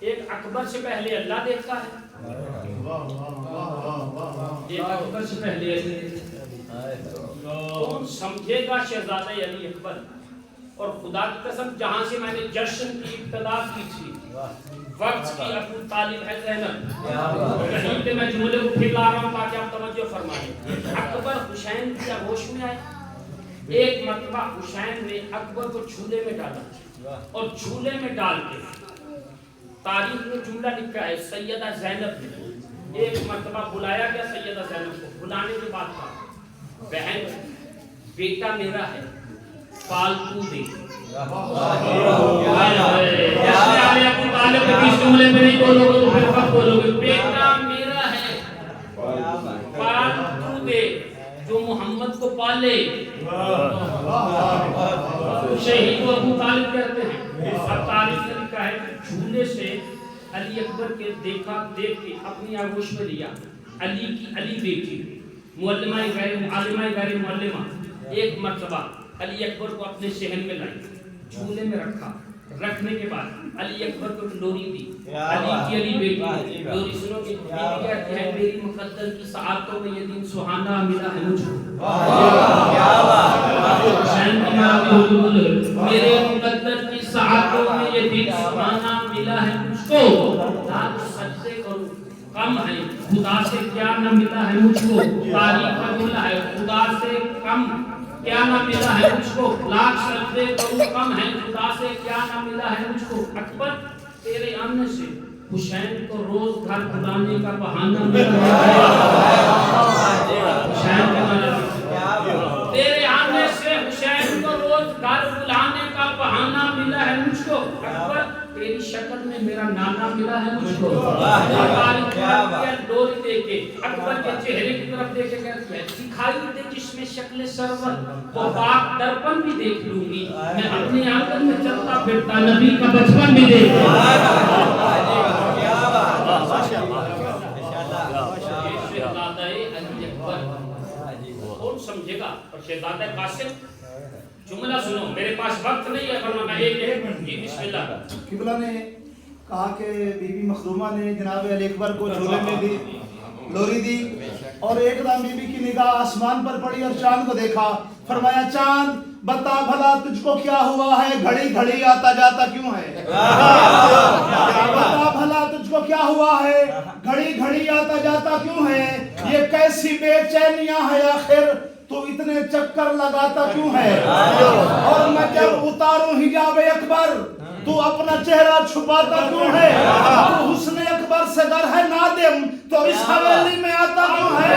ایک اکبر سے پہلے اللہ دیکھتا ہے, ایک اکبر سے پہلے علی. کون سمجھے گا شہزادہ علی اکبر؟ اور خدا کی قسم جہاں سے میں نے جشن کی ابتدا کی تھی وقت کی ابو طالب ہے زینب, کہیں پہ میں جملے کو پھر لا رہا ہوں تاکہ آپ توجہ فرمائیں. اکبر حسین کی آغوش میں آئے. ایک مرتبہ حسین نے اکبر کو جھولے میں ڈالا اور جھولے میں ڈال کے تاریخ میں جملہ لکھا ہے سیدہ زینب نے ایک مرتبہ بلایا گیا. سیدہ زینب کو بلانے کے بعد کہا بہن بیٹا میرا ہے پالتو دے. بیٹا میرا ہے پالتو دے جو محمد کو پالے. شہید کو ابو طالب کہتے ہیں. اب تاریخ میں لکھا ہے جھولے سے علی اکبر کے دیکھا دیکھ کے اپنی آغوش میں لیا. علی کی علی بیٹی معلمہ غیر عالمہ غیر معلمہ ایک مرتبہ علی اکبر کو اپنے صحن میں لائی, جھولے میں رکھا. رکھنے کے بعد علی اکبر کو لوری دی. علی کی علی بیٹی لوری سنو گے بیٹی کہتی ہے میری مقدر کی ساعتوں میں یہ دن سہانا ملا ہے مجھ کو. حسین کی ماں میرے مقدر کی ساعتوں میں یہ دن سہانا ملا ہے مجھ کو. لاکھ سجدے کروں کم ہے خدا سے کیا نہ ملا ہے مجھ کو. تاریخ کا جملہ ہے خدا سے کم کیا نہ ملا ہے مجھ کو. لاکھ سجدے کروں کم ہے خدا سے کیا نہ ملا ہے مجھ کو. اکبر تیرے آنے سے حسین کو روز گھر بلانے کا بہانہ ملا ہے. حسین کا تیرے آنے سے حسین کو روز گھر بلانے کا بہانہ ملا ہے مجھ کو. اکبر تیری شکل میں میرا نانا ملا ہے مجھ کو. ڈوری دے کے اکبر کے چہرے کی طرف دیکھ کے کہتی ہے دکھائی دے جس میں شکل سرور تو پاک درپن بھی دیکھ لوں گی. میں اپنی آنگن میں چلتا پھرتا نبی کا بچپن بھی دیکھ لوں گی. شہزادہ علی اکبر کون سمجھے گا؟ اور شہزادہ قاسم جملہ سنو, میرے پاس وقت نہیں ہے ورنہ میں ایک جی بسم اللہ. قبلہ نے کہا کہ بی بی مخدومہ نے جناب علی اکبر کو جھولے میں دی لوری دی اور ایک دم بی بی کی نگاہ آسمان پر پڑی اور چاند کو دیکھا. فرمایا چاند بتا بھلا تجھ کو کیا ہوا ہے, گھڑی گھڑی آتا جاتا کیوں ہے؟ بتا بھلا تجھ کو کیا ہوا ہے, گھڑی گھڑی آتا جاتا کیوں ہے؟ یہ کیسی بے چینیاں ہے آخر تو اتنے چکر لگاتا کیوں ہے؟ اور میں جب اتاروں حجاب اکبر تو اپنا چہرہ چھپاتا کیوں ہے؟ تو حسن اکبر سے گر ہے نادم تو اس حویلی میں آتا کیوں ہے؟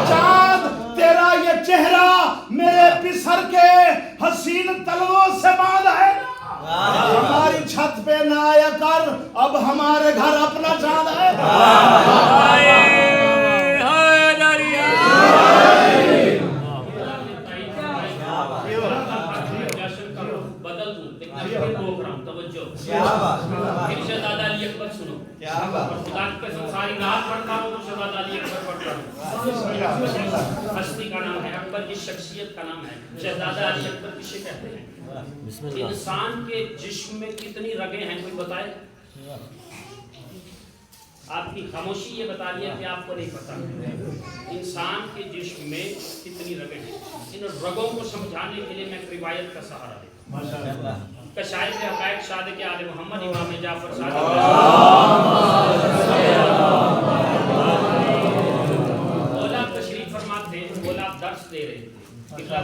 چاند تیرا یہ چہرہ میرے پسر کے حسین تلووں سے باندھ ہے. ہماری چھت پہ نہ آیا کر, اب ہمارے گھر اپنا چاند ہے. شہزادہ علی اکبر سنو, خدا کی قسم ساری رات پڑھتا ہوں تو شہزادہ علی اکبر پڑھتا ہوں. ہستی کا نام ہے اکبر کی شخصیت کا نام ہے. شہزادہ علی اکبر کسے کہتے ہیں؟ انسان کے جسم میں کتنی رگیں ہیں کوئی بتائے؟ آپ کی خاموشی یہ بتا رہی ہے کہ آپ کو نہیں پتا. انسان کے جسم میں کتنی رگیں ہیں, ان رگوں کو سمجھانے کے لیے میں ایک روایت کا سہارا لوں. کشائف حقائق صادق آل محمد امام جعفر صادق مولا تشریف فرماتے ہیں, مولا درس دے رہے تھے,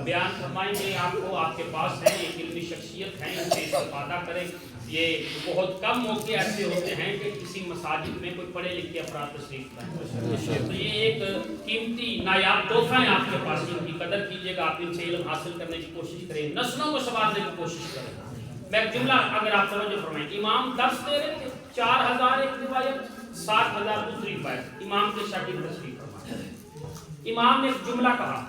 بیان فرمائیں گے آپ کو, آپ کے پاس ہیں ایک علمی شخصیت ہیں, ان سے استفادہ کریں. یہ بہت کم موقع ایسے ہوتے ہیں کہ کسی مساجد میں کوئی پڑھے لکھے افراد تشریف لائیں, تو یہ ایک قیمتی نایاب تحفہ ہے آپ کے پاس, ان کی قدر کیجیے گا, آپ ان سے علم حاصل کرنے کی کوشش کریں, نسلوں کو سنوارنے کی کوشش کریں. میں ایک جملہ اگر آپ توجہ فرمائیں, امام درس دے رہے تھے, 4000 ایک روایت, 60,000 دوسری روایت, امام کے شاگرد تشریف فرمائے. امام نے ایک جملہ کہا,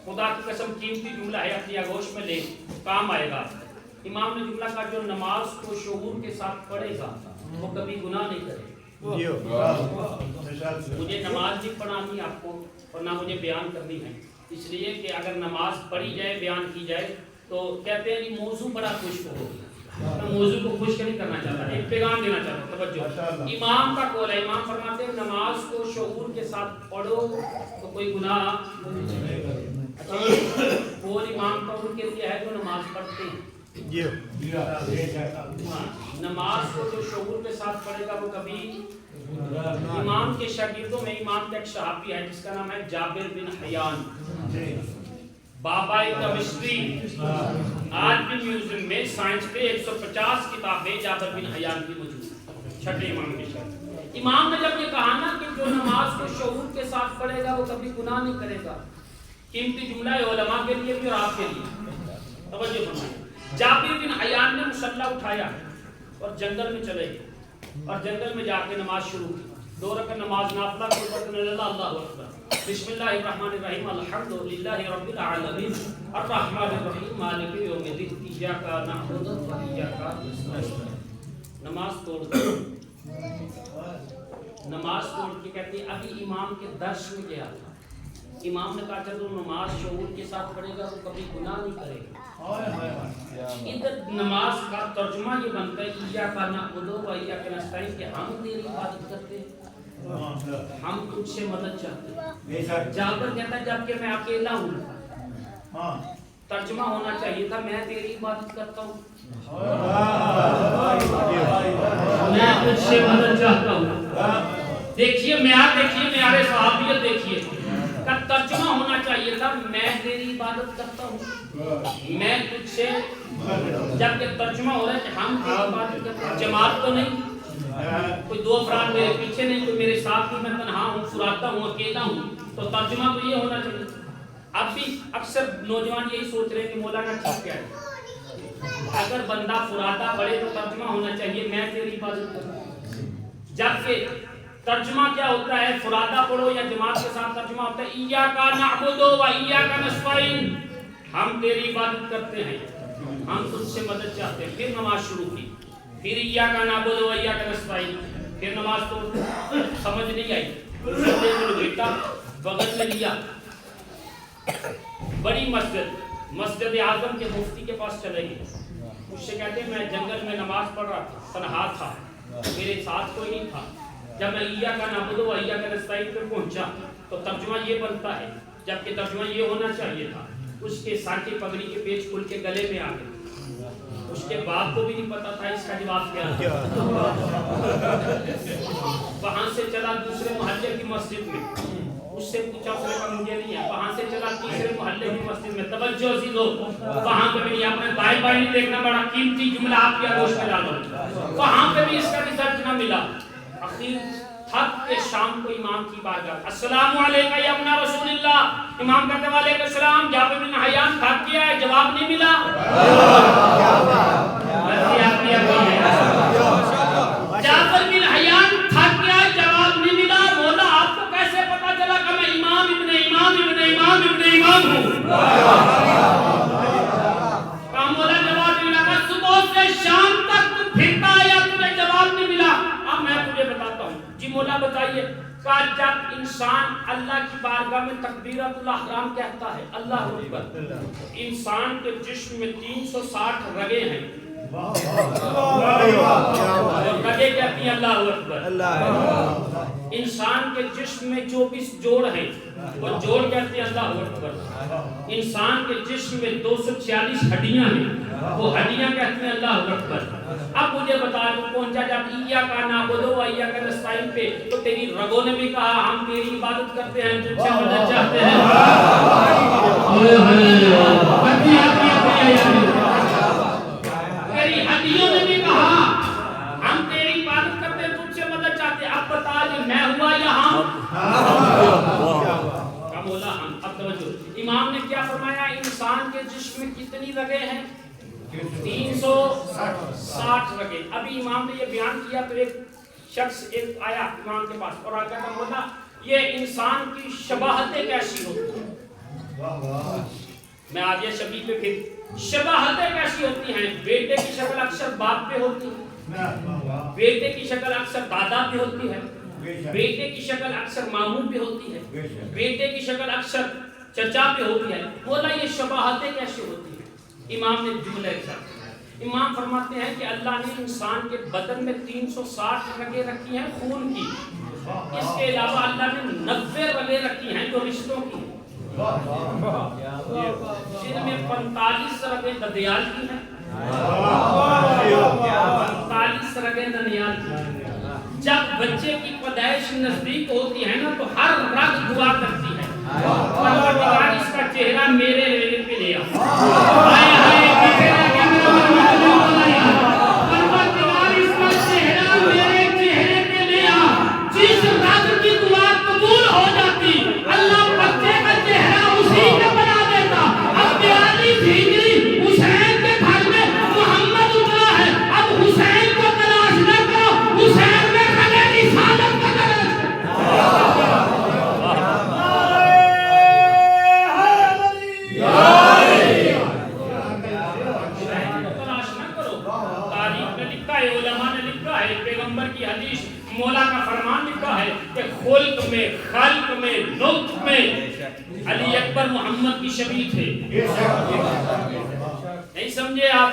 خدا کی قسم قیمتی جملہ ہے, اپنی آغوش میں لے, کام آئے گا. امام نے جملہ کہا جو نماز کو شعور کے ساتھ پڑھے گا وہ کبھی گناہ نہیں کرے گا. مجھے نماز نہیں پڑھانی آپ کو اور نہ مجھے بیان کرنی ہے، اس لیے کہ اگر نماز پڑھی جائے بیان کی جائے تو کہتے ہیں کہ موضوع بڑا خشک ہو گیا. میں موضوع کو خشک نہیں کرنا چاہتا، ایک پیغام دینا چاہتا ہوں. توجہ، امام کا قول ہے، امام فرماتے ہیں نماز کو شعور کے ساتھ پڑھو تو کوئی گناہ نہیں کرے. قول امام کا ان کے لیے ہے جو نماز پڑھتے ہیں. نماز کو جو شعور کے ساتھ پڑھے گا وہ کبھی. امام کے شاگردوں میں امام کا ایک صحابی ہے جس کا نام ہے جابر بن حیان، بابا کیمسٹری. آج بھی میوزیم میں سائنس پہ 150 کتابیں جابر بن حیان کی موجود ہیں، چھٹے امام کے شاگرد. امام نے جب یہ کہا نا کہ جو نماز کو شعور کے ساتھ پڑھے گا وہ کبھی گناہ نہیں کرے گا، قیمتی جملہ ہے علماء کے لیے بھی اور آپ کے لیے. توجہ فرمائیں. جابر بن حیان نے مسلح اٹھایا اور جنگل میں چلے گئے اور جنگل میں جا کے نماز شروع کی. 2 رکعت نماز نافلہ کو پڑھنے لگا. اللہ اکبر، بسم اللہ الرحمن الرحیم، الحمدللہ رب العالمین الرحمن الرحیم مالک یوم الدین ایاک نعبد و ایاک نستعین. نماز توڑ کے کہتے ہیں ابھی امام کے درس میں گیا تھا. امام نے کہا جو نماز شعور کے ساتھ پڑھے گا وہ کبھی گناہ نہیں کرے گا. ادھر نماز کا ترجمہ یہ بنتا ہے ایاک نعبد و ایاک نستعین کہ ہم تیری عبادت کرتے ہیں، ہم تجھ سے مدد چاہتے ہیں. جابر کہتا ہے جب کہ میں اکیلا ہوں. ترجمہ ہونا چاہیے تھا میں تیری عبادت کرتا ہوں، میں تجھ سے مدد چاہتا ہوں. دیکھیے معیار، دیکھیے معیار صحابیت دیکھیے. کا ترجمہ ہونا چاہیے تھا میں تیری عبادت کرتا ہوں، میں تجھ سے. جبکہ ترجمہ ہو رہا ہے کہ ہم تیری عبادت کرتے ہیں. جماعت تو نہیں، کوئی 2 افراد میرے پیچھے نہیں، کوئی میرے ساتھ نہیں، میں تنہا ہوں، فراتا ہوں، اکیلا ہوں. تو ترجمہ تو یہ ہونا چاہیے. اب بھی اکثر نوجوان یہی سوچ رہے ہیں کہ مولانا ٹھیک کیا ہے. اگر بندہ فراتا پڑھے تو ترجمہ ہونا چاہیے میں تیری عبادت کرتا ہوں. جبکہ ترجمہ کیا ہوتا ہے فرادا پڑھو یا جماعت کے ساتھ ترجمہ ہوتا ہے ایاک نعبد و ایاک نستعین، ہم تیری عبادت کرتے ہیں، ہم تجھ سے مدد چاہتے ہیں. پھر نماز شروع کی، پھر ایاک نعبد و ایاک نستعین. پھر نماز تو سمجھ نہیں آئی، بغل میں لیا. بڑی مسجد اعظم کے مفتی کے پاس چلے گئے. اس سے کہتے ہیں میں جنگل میں نماز پڑھ رہا تھا، تنہا تھا، میرے ساتھ کوئی نہیں تھا. جب میں ایاک نعبد و ایاک نستعین پہ پہنچا تو ترجمہ یہ بنتا ہے، جبکہ ترجمہ یہ ہونا چاہیے تھا اس کے ساتھ پگڑی کے پیچ کھل کے گلے میں آ گئے. اس کے باپ کو بھی نہیں پتا تھا اس کا جواب کیا ہے. وہاں سے چلا دوسرے محلے کی مسجد میں، اس سے پوچھا اس نے کہا مجھے نہیں ہے. وہاں سے چلا تیسرے محلے کی مسجد میں. توجہ عزیزو، وہاں پہ بھی اپنے دائیں بائیں نہیں دیکھنا، بڑا قیمتی جملہ آپ کی آگوش میں ڈالو. وہاں پہ بھی اس کا رزلٹ نہ ملا. اخیر تھک کے شام کو امام کی بارگاہ السلام علیکم یا ابن رسول اللہ. امام کہتے ہیں وعلیکم السلام. جابر بن حیان تھک گیا ہے، جواب نہیں ملا. جابر بن حیان تھک گیا ہے، جواب نہیں ملا. مولا آپ کو کیسے پتا چلا کہ میں امام ابن امام ابن امام ابن امام ہوں؟ کہا مولا جواب نہیں ملا. صبح سے شام تک تو پھرتا ہے یا تمہیں جواب نہیں ملا؟ اب میں تجھے بتاتا ہوں. جی مولا بتائیے. کہا جب انسان اللہ کی بارگاہ میں تکبیرۃ الاحرام کہتا ہے اللہ اکبر، انسان کے جسم میں 360 رگیں ہیں. رگیں کہتی ہیں اللہ اکبر. انسان کے جسم میں 24 جوڑ ہیں، وہ جوڑ کہتے ہیں اللہ اکبر. انسان کے جسم میں 246 ہڈیاں ہیں، وہ ہڈیاں کہتے ہیں اللہ اکبر. اب مجھے بتا تو پہنچا جب ایاک نعبد و ایاک نستعین پہ تو تیری رگوں نے بھی کہا ہم تیری عبادت کرتے ہیں، تجھ سے مدد چاہتے ہیں. تیری ہڈیوں نے بھی کہا ہم تیری عبادت کرتے ہیں، تجھ سے مدد چاہتے ہیں. اب بتا یہ میں ہوا یا ہم؟ کہا مولا ہم. اب توجہ، امام نے کیا فرمایا انسان کے جسم میں کتنی رگیں ہیں؟ 360 رگیں. ابھی امام نے یہ بیان کیا تو ایک شخص ایک آیا امام کے پاس اور آگے کہا مولا یہ انسان کی شباہتیں کیسی ہوتی ہیں؟ میں آگے شبیہ پہ پھر شباہتیں کیسی ہوتی ہیں؟ بیٹے کی شکل اکثر باپ پہ ہوتی ہے، بیٹے کی شکل اکثر دادا پہ ہوتی ہے، بیٹے کی شکل اکثر ماموں پہ ہوتی ہے، بیٹے کی شکل اکثر چچا پہ ہوتی ہے۔ بولا یہ شباہتیں کیسے ہوتی ہیں؟ امام نے جملہ ایک امام فرماتے ہیں کہ اللہ نے انسان کے بدن میں 360 رگیں رکھی ہیں خون کی، اس کے علاوہ اللہ نے 90 رگیں رکھی ہیں جو رشتوں کی، جن میں 45 رگیں ددیال کی ہیں، 45 رگیں ننیال کی ہیں۔ جب بچے کی پیدائش نزدیک ہوتی ہے نا تو ہر رگ دعا کرتی ہے، پروردگار اس کا چہرہ میرے لینے پہ لے آ، پروردگار اس کا چہرہ میرے چہرے پہ لے آ۔ جس رگ کی دعا قبول ہو جاتی اللہ بچے کا چہرہ اسی پہ بنا دیتا۔ اب پیاری بھیجی حسین کے گھر میں محمد اترا ہے، اب حسین کو تلاش نہ کرو، حسین میں خلے رسالت کا درج مولا کا فرمان لکھا ہے کہ خلق میں خلق میں نطق میں علی اکبر محمد کی شبیہ تھے۔ نہیں سمجھے آپ؟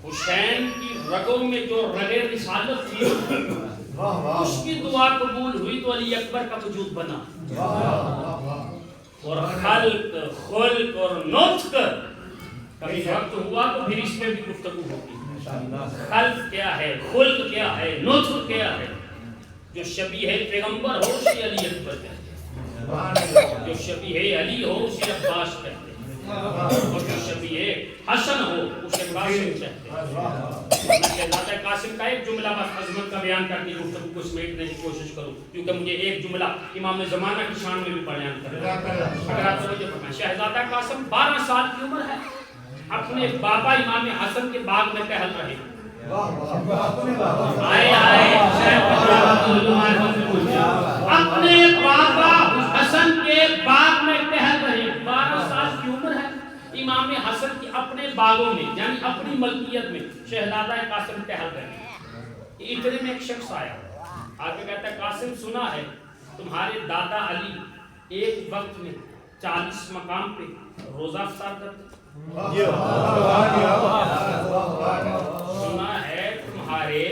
حسین کی رگوں میں جو رگے رسالت تھی اس کی دعا قبول ہوئی تو علی اکبر کا وجود بنا، اور خلق خلق اور نطق کبھی وقت ہوا تو پھر اس میں بھی گفتگو ہوگی۔ خلق کیا ہے، خلق کیا ہے، نطق کیا ہے؟ جو شبیہ پیغمبر ہو اسے علی اکبر کہتے ہیں، جو شبیہ علی ہو اسے عباس کہتے ہیں، اور جو شبیہ حسن ہو اسے قاسم کہتے ہیں۔ میں شہزادہ قاسم کا ایک جملہ بس عظمت کا بیان کرنے کی گفتگو کو سمیٹنے کی کوشش کروں، کیونکہ مجھے ایک جملہ امام زمانہ کی شان میں بھی بیان کرنا ہے۔ اگر آپ توجہ فرمائیں، شہزادہ قاسم 12 سال کی عمر ہے، اپنے بابا امام حسن کے باغ میں ٹہل رہے ہیں۔ آئے اپنے بابا حسن کے باغ میں ٹہل رہے ہیں، 12 سال کی عمر ہے، امام حسن کے اپنے باغوں میں یعنی اپنی ملکیت میں شہزادہ قاسم ٹہل رہے ہیں۔ اتنے میں ایک شخص آیا، آگے کہتا ہے قاسم سنا ہے تمہارے دادا علی ایک وقت میں 40 مقام پہ روزہ افطار کرتے، سنا ہے تمہارے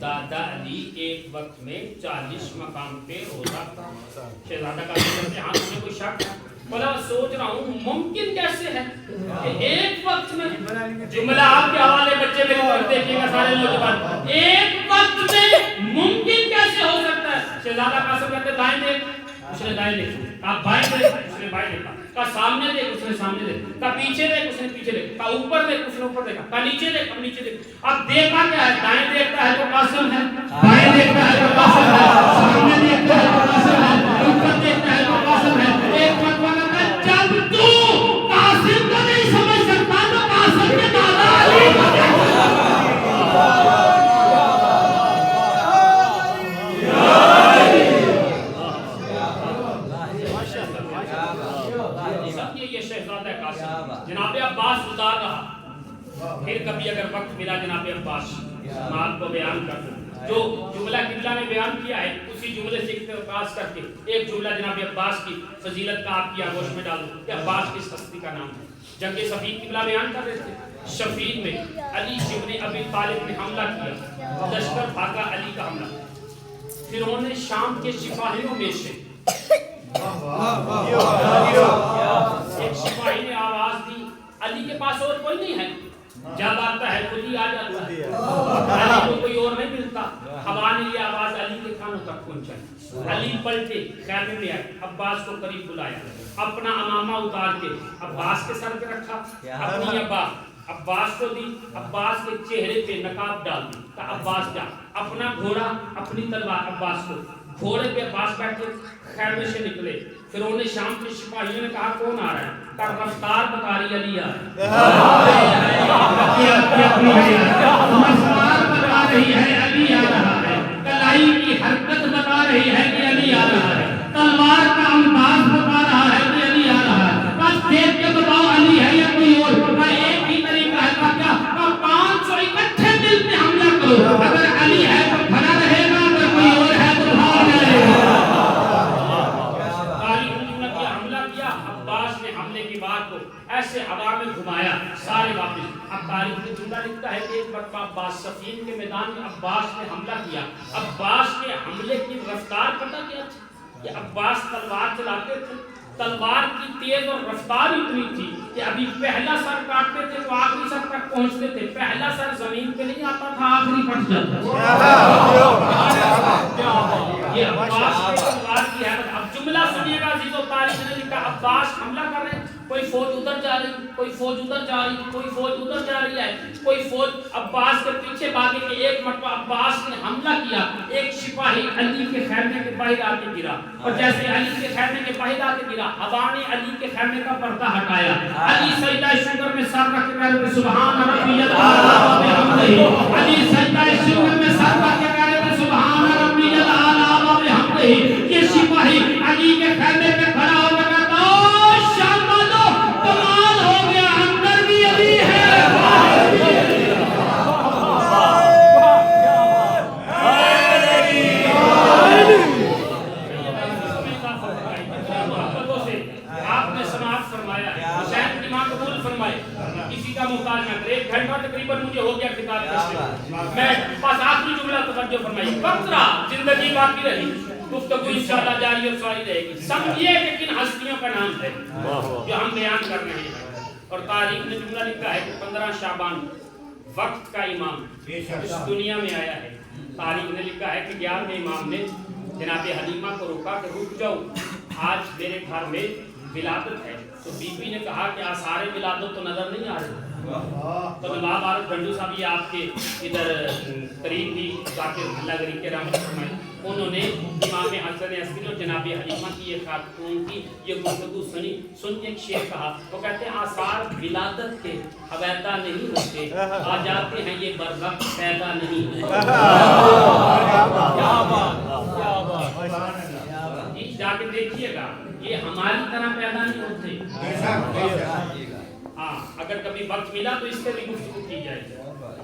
دادا علی ایک وقت میں 40 مقام پہ روزہ افطار۔ شہزادہ کا کہتے ہیں ہاں تمہیں کوئی شک ہے؟ بلا سوچ رہا ہوں ممکن کیسے ہے کہ ایک وقت میں، جملہ آپ کے حوالے بچے میری طرف دیکھیں گا سارے نوجوان، ایک وقت میں ممکن کیسے ہو سکتا ہے؟ شہزادہ قاسم کہتے ہیں دائیں دیکھ، اس نے دائیں دیکھا، آپ بائیں دیکھ، اس نے بائیں دیکھا، کا سامنے دیکھ، اس نے سامنے دیکھا، کا پیچھے دیکھ، اس نے پیچھے دیکھا، کا اوپر دیکھ، اس نے اوپر دیکھا، کا نیچے دیکھ، اب نیچے دیکھ۔ اب دیکھا کیا ہے؟ دائیں دیکھتا ہے تو قاسم ہے، بائیں دیکھتا ہے تو قاسم ہے، سامنے دیکھتا ہے تو قاسم ہے، اوپر دیکھتا ہے تو قاسم ہے۔ ایک فتویٰ کرتا ہے جب تو قاسم کو نہیں سمجھ سکتا تو قاسم کے دادا علی کو جناب عباس اتار رہا، پھر کبھی اگر وقت ملا جناب عباس میں آپ کو بیان کر دوں جو جملہ قبلہ نے بیان کیا ہے اسی جملے سے اقتباس کر کے ایک جملہ جناب عباس کی فضیلت کا آپ کی آگوش میں ڈالوں کہ عباس کس ہستی کا نام ہے۔ جنگ صفین قبلہ بیان کر رہے تھے، شفین میں علی ابن ابی طالب نے حملہ کیا، لشکر بھاگا علی کا حملہ، پھر انہوں نے شام کے سپاہیوں میں سے ایک سپاہی نے آواز دی علی کے پاس اور کوئی نہیں ہے، جب آتا ہے خود ہی آ جاتا ہے، علی کو کوئی اور نہیں ملتا۔ ہوا نے یہ آواز علی کے کانوں تک پہنچائی، علی پلٹے خیمے میں آئے، عباس کو قریب بلایا، اپنا امامہ اتار کے عباس کے سر پہ رکھا، اپنی عباس کو دی، عباس کے چہرے پہ نقاب ڈال دی، کہا عباس جا، اپنا گھوڑا اپنی تلوار عباس کو، گھوڑے پہ عباس بیٹھے خیمے سے نکلے، پھر انہوں نے شام کے سپاہیوں نے کہا کون آ رہا ہے؟ کہا رفتار بتا رہی علی آ رہا ہے، کلائی کی حرکت بتا رہی ہے کہ علی آ رہا ہے، تلوار کا انداز بتا رہا ہے کہ علی آ رہا ہے، بس بات کو ایسے ہوا میں گھمایا سارے واپس. اب تاریخ میں جملہ لکھتا ہے کہ ایک مرتبہ عباس صفین کے میدان میں عباس نے حملہ کیا. عباس کے حملے کی رفتار پتہ کیا تھی کہ عباس تلوار چلاتے تھے. تلوار کی تیز اور رفتار اتنی تھی کہ ابھی پہلا سر کاٹتے تھے تو آخری سر تک پہنچتے تھے. پہلا سر زمین پہ نہیں آتا تھا, آخری پھٹ جاتا تھا. یہ عباس کی تلوار کی ہے. اب جملہ سنیے گا عزیزو, تاریخ نے لکھا عباس حملہ کر رہے ہیں, کوئی فوج ادھر جا رہی, کوئی فوج ادھر جا رہی, کوئی فوج ادھر جا رہی ہے, کوئی فوج عباس کے پیچھے بھاگے کہ ایک مرتبہ عباس نے حملہ کیا. ایک سپاہی علی کے خیمے کے باہر آ کے گرا, اور جیسے علی کے خیمے کے باہر آ کے گرا, ہوا نے علی کے خیمے کا پردہ ہٹایا. علی سجدہ شکر میں سر رکھ کے کہہ رہے سبحان ربی الاعلی و بحمدہ. علی سجدہ شکر میں سر رکھ کے کہہ رہے سبحان ربی الاعلی و بحمدہ. یہ سپاہی علی کے خیمے پہ کھڑا ہو کے کہتا شامالو کمال ہو گیا, اندر بھی علی ہے. آپ نے سماعت فرمایا, حسین کی ماں قبول فرمائے, کسی کا محتاج نہ کرے. 1 گھنٹہ تقریباً مجھے ہو گیا خطاب کرتے, میں بس آخری جملہ توجہ فرمائی. وقت رہا, زندگی باقی رہی, گفتگو انشاءاللہ جاری اور ساری رہے گی. سمجھیے کہ کن ہستیوں کا نام ہے جو ہم بیان کر رہے ہیں. اور تاریخ نے جملہ لکھا ہے کہ 15 شعبان وقت کا امام اس دنیا میں آیا ہے. تاریخ نے لکھا ہے کہ 11ویں امام نے جناب حلیمہ کو روکا کہ رک جاؤ, آج میرے گھر میں ولادت ہے. تو بی بی نے کہا کہ آثار ولادت تو نظر نہیں آ رہے. تو نواب عارف گنڈو صاحب یہ آپ کے ادھر قریب ہی ذاکر اللہ گری کے رحمت فرمائے, انہوں نے امام حسن عسکری اور جناب حلیمہ کی یہ خاتون کی یہ گفتگو سنی. سن کے ایک شعر کہا, وہ کہتے ہیں آثار ولادت کے حویدہ نہیں ہوتے, آ جاتے ہیں یہ برغب پیدا نہیں ہوتے. جا کے دیکھیے گا, یہ ہماری طرح پیدا نہیں ہوتے. ہاں, اگر کبھی وقت ملا تو اس سے بھی گفتگو کی جائے.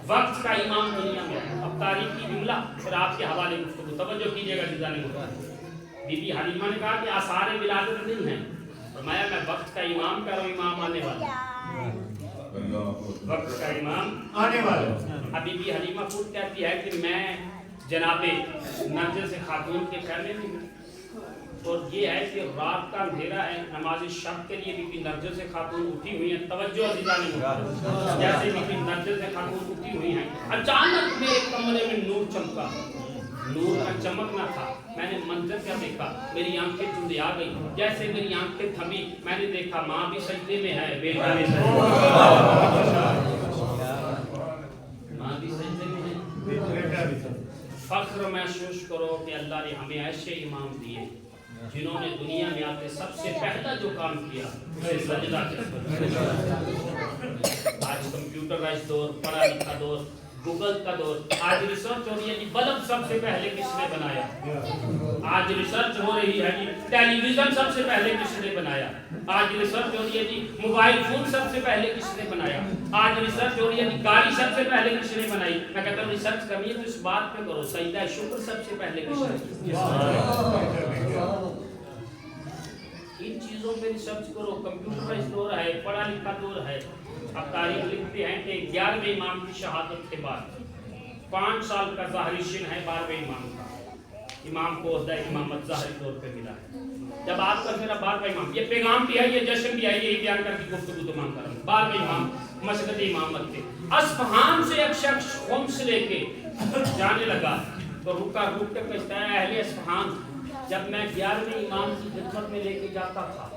وقت کا امام دنیا میں. اب تاریخ کی جملہ پھر آپ کے حوالے گفتگو توجہ کیجیے گا. جزانے ہوتا ہے بی بی حلیمہ نے کہا کہ آثار ولادت نہیں ہیں. فرمایا میں وقت کا امام کہہ رہا ہوں, امام آنے والا, وقت کا امام آنے والا. اب بی بی حلیمہ خود کہتی ہے کہ میں جناب نرجس خاتون کے خیمے میں ہوں, اور یہ ہے کہ رات کا اندھیرا ہے, نماز شب کے لیے بی بی نرجس خاتون اٹھی ہوئی ہیں. توجہ عزیزان محترم, جیسے بی بی نرجس خاتون اٹھی ہوئی ہیں, اچانک میرے کمرے میں نور چمکا. نور کا چمکنا تھا, میں نے منظر کیا دیکھا, میری آنکھیں چندے آ گئی. جیسے میری آنکھیں تھمی, میں نے دیکھا ماں بھی سجدے میں ہے, بیٹا بھی سجدے میں. فخر محسوس کرو کہ اللہ نے ہمیں ایسے امام دیے جنہوں نے دنیا میں آتے سب سے پہلا جو کام کیا اسے سجدہ کیا. آج کمپیوٹرائز دور, پڑھا لکھا دور, گوگل کا دور. آج ریسرچ ہو رہی ہے کہ بلب سب سے پہلے کس نے بنایا. آج ریسرچ ہو رہی ہے کہ ٹیلی ویژن سب سے پہلے کس نے بنایا. آج ریسرچ ہو رہی ہے کہ موبائل فون سب سے پہلے کس نے بنایا. آج ریسرچ ہو رہی ہے کہ گاڑی سب سے پہلے کس نے بنائی. میں کہتا ہوں ریسرچ کرنی ہے تو اس بات پہ کرو, سجدہ شکر سب سے پہلے کس نے. ان چیزوں پہ ریسرچ کرو. کمپیوٹرائز دور ہے, پڑھا لکھا دور ہے. اب تاریخ لکھتے ہیں کہ 11ویں امام کی شہادت کے بعد 5 سال کا ظاہری شن ہے 12ویں امام کا. امام کو عہدہ امامت ظاہری طور پہ ملا ہے. جب آپ کا میرا 12واں امام, یہ پیغام بھی ہے, یہ جشن بھی ہے, یہی بیان کر کے گفتگو تمام کر رہا ہوں. 12ویں امام مسجد امامت کے اصفہان سے ایک شخص خمس لے کے جانے لگا تو رکا, رک کے کہتا ہے اہل اصفہان, جب میں 11ویں امام کی خدمت میں لے کے جاتا تھا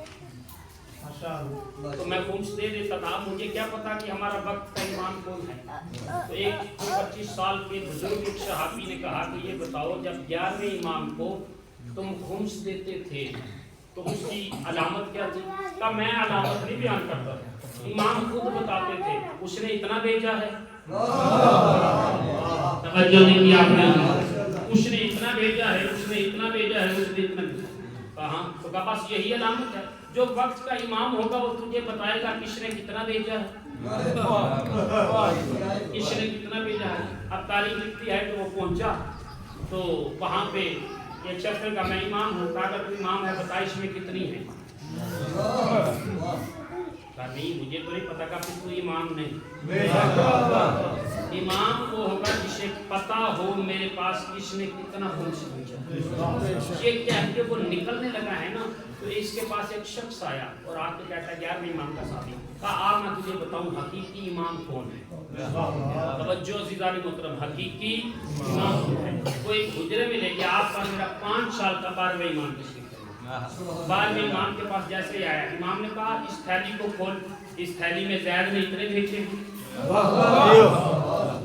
تو میں خمس دے دیتا تھا, مجھے کیا پتا کہ ہمارا وقت کا امام کون ہے. تو ایک 25 سال کے بزرگ ایک صحابی نے کہا کہ یہ بتاؤ جب 11ویں امام کو تم خمس دیتے تھے تو اس کی علامت کیا تھی. کہا میں علامت نہیں بیان کرتا, امام خود بتاتے تھے اس نے اتنا بھیجا ہے. توجہ نہیں کی آپ نے, اس نے اتنا بھیجا ہے, اس نے اتنا بھیجا ہے, اس نے اتنا کہا. تو کہا بس یہی علامت ہے, جو وقت کا امام ہوگا وہ تجھے بتائے گا کس نے کتنا بھیجا ہے, کس نے کتنا بھیجا ہے. اب تاریخ لکھتی ہے کہ وہ پہنچا تو وہاں پہ ایک شخص کا میں امام ہوں. کہا اگر تو امام ہے بتا اس میں کتنی ہے. کہا نہیں مجھے تو نہیں پتا، کہا پھر تو امام نہیں، امام وہ ہوگا جسے پتا ہو میرے پاس کس نے کتنا خمس بھیجا۔ یہ کہتے وہ نکلنے لگا ہے نا تو اس کے پاس ایک شخص آیا اور آ کے کہتا ہے یار میں امام کا صحابی، کہا آ میں تجھے بتاؤں حقیقی امام کون ہے۔ توجہ عزیزان محترم، حقیقی امام کون ہے؟ وہ ایک حجرے میں لے گیا، آپ کا میرا 5 سال کا 12ویں امام تشریف کرنا۔ 12ویں امام کے پاس جیسے ہی آیا، امام نے کہا اس تھیلی کو کھول، اس تھیلی میں زید نے اتنے بھیجے ہیں،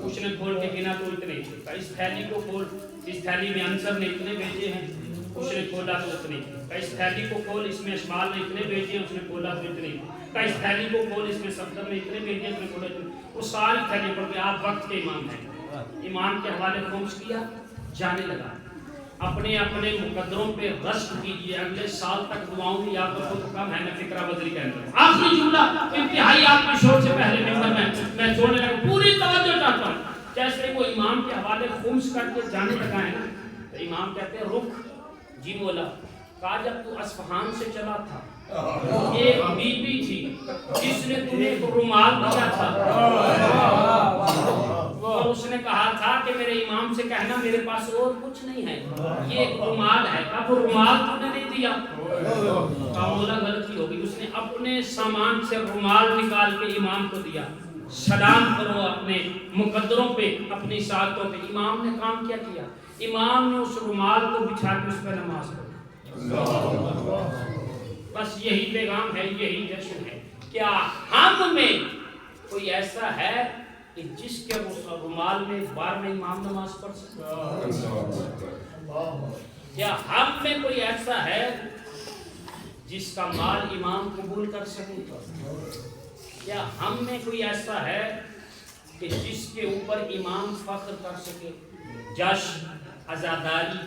اس نے کھول کے گنا تو اتنے تھے، کہا اس تھیلی کو کھول، اس تھیلی میں انصر نے اتنے بھیجے ہیں، اس نے کھولا تو اتنے، کہا اس تھیلی کو کھول، اس میں اشمال نے اتنے بھیجے ہیں، اس نے کھولا تو اتنے، کہا اس تھیلی کو کھول، اس میں صفدر نے اتنے بھیجے ہیں، اس نے کھولا اتنے۔ وہ ساری تھیلی پڑھ کے آپ وقت کے امام ہیں، امام کے حوالے خمس کیا، جانے لگا۔ اپنے اپنے مقدروں پہ غصب کیجئے، اگلے سال تک دعاؤں کی یاد رکھو تو کم ہے، میں فکرہ بدری کہہ رہا ہوں۔ آخری جملہ انتہائی آپ کے شور سے پہلے ممبر میں چھوڑنے لگا، پوری توجہ چاہتا ہوں۔ جیسے وہ امام کے حوالے خمس کر کے جانے لگا ہے نا تو امام کہتے ہیں رخ، جی مولا، کہا جب تو اصفہان سے چلا تھا ایک بی بی تھی جس نے تمہیں ایک رومال دیا تھا اور اس نے کہا تھا کہ میرے امام سے کہنا میرے پاس اور کچھ نہیں ہے، یہ ایک رومال ہے، کہا وہ رومال تو نے نہیں دیا، کہا مولا غلطی ہوگی، اس نے اپنے سامان سے رومال نکال کے امام کو دیا، سلام کرو اپنے مقدروں پہ، اپنی ساعتوں پہ۔ امام نے کام کیا کیا، امام نے اس رومال کو بچھا کے اس پہ نماز پڑھی۔ بس یہی پیغام ہے، یہی جشن ہے۔ کیا ہم میں کوئی ایسا ہے کہ جس کے رومال میں 12ویں امام نماز پڑھ سکتا؟ کیا ہم میں کوئی ایسا ہے جس کا مال امام قبول کر سکے؟ کیا ہم میں کوئی ایسا ہے کہ جس کے اوپر امام فخر کر سکے؟ جشن، عزاداری،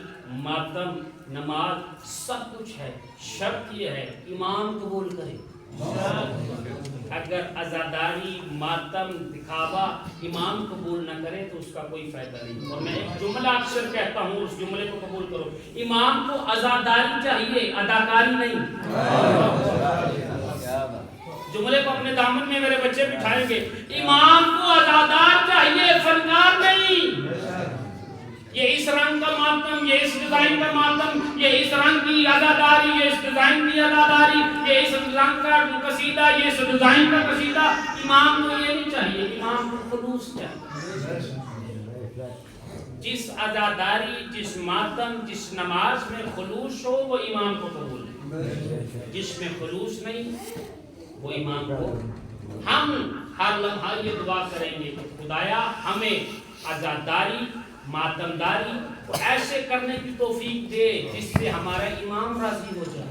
ماتم، نماز سب کچھ ہے، شرط یہ ہے امام قبول کرے۔ اگر عزاداری، ماتم، دکھاوا امام قبول نہ کرے تو اس کا کوئی فائدہ نہیں۔ اور میں ایک جملہ اکثر کہتا ہوں، اس جملے کو قبول کرو، امام کو عزاداری چاہیے، اداکاری نہیں۔ جملے کو اپنے دامن میں میرے بچے بٹھائیں گے، امام کو عزادار چاہیے، فنکار نہیں۔ یہ اس رنگ کا ماتم، یہ اس ڈیزائن کا ماتم، یہ اس رنگ کی عزاداری، یہ اس ڈیزائن کی عزاداری، یہ اس رنگ کا قصیدہ، یہ اس ڈیزائن کا قصیدہ، امام کو یہ نہیں چاہیے، امام کو خلوص چاہیے۔ جس عزاداری، جس ماتم، جس نماز میں خلوص ہو وہ امام کو قبول ہے، جس میں خلوص نہیں وہ امام کو۔ ہم ہر لمحہ یہ دعا کریں گے کہ خدایا ہمیں عزاداری، ماتمداری کو ایسے کرنے کی توفیق دے جس سے ہمارا امام راضی ہو جائے۔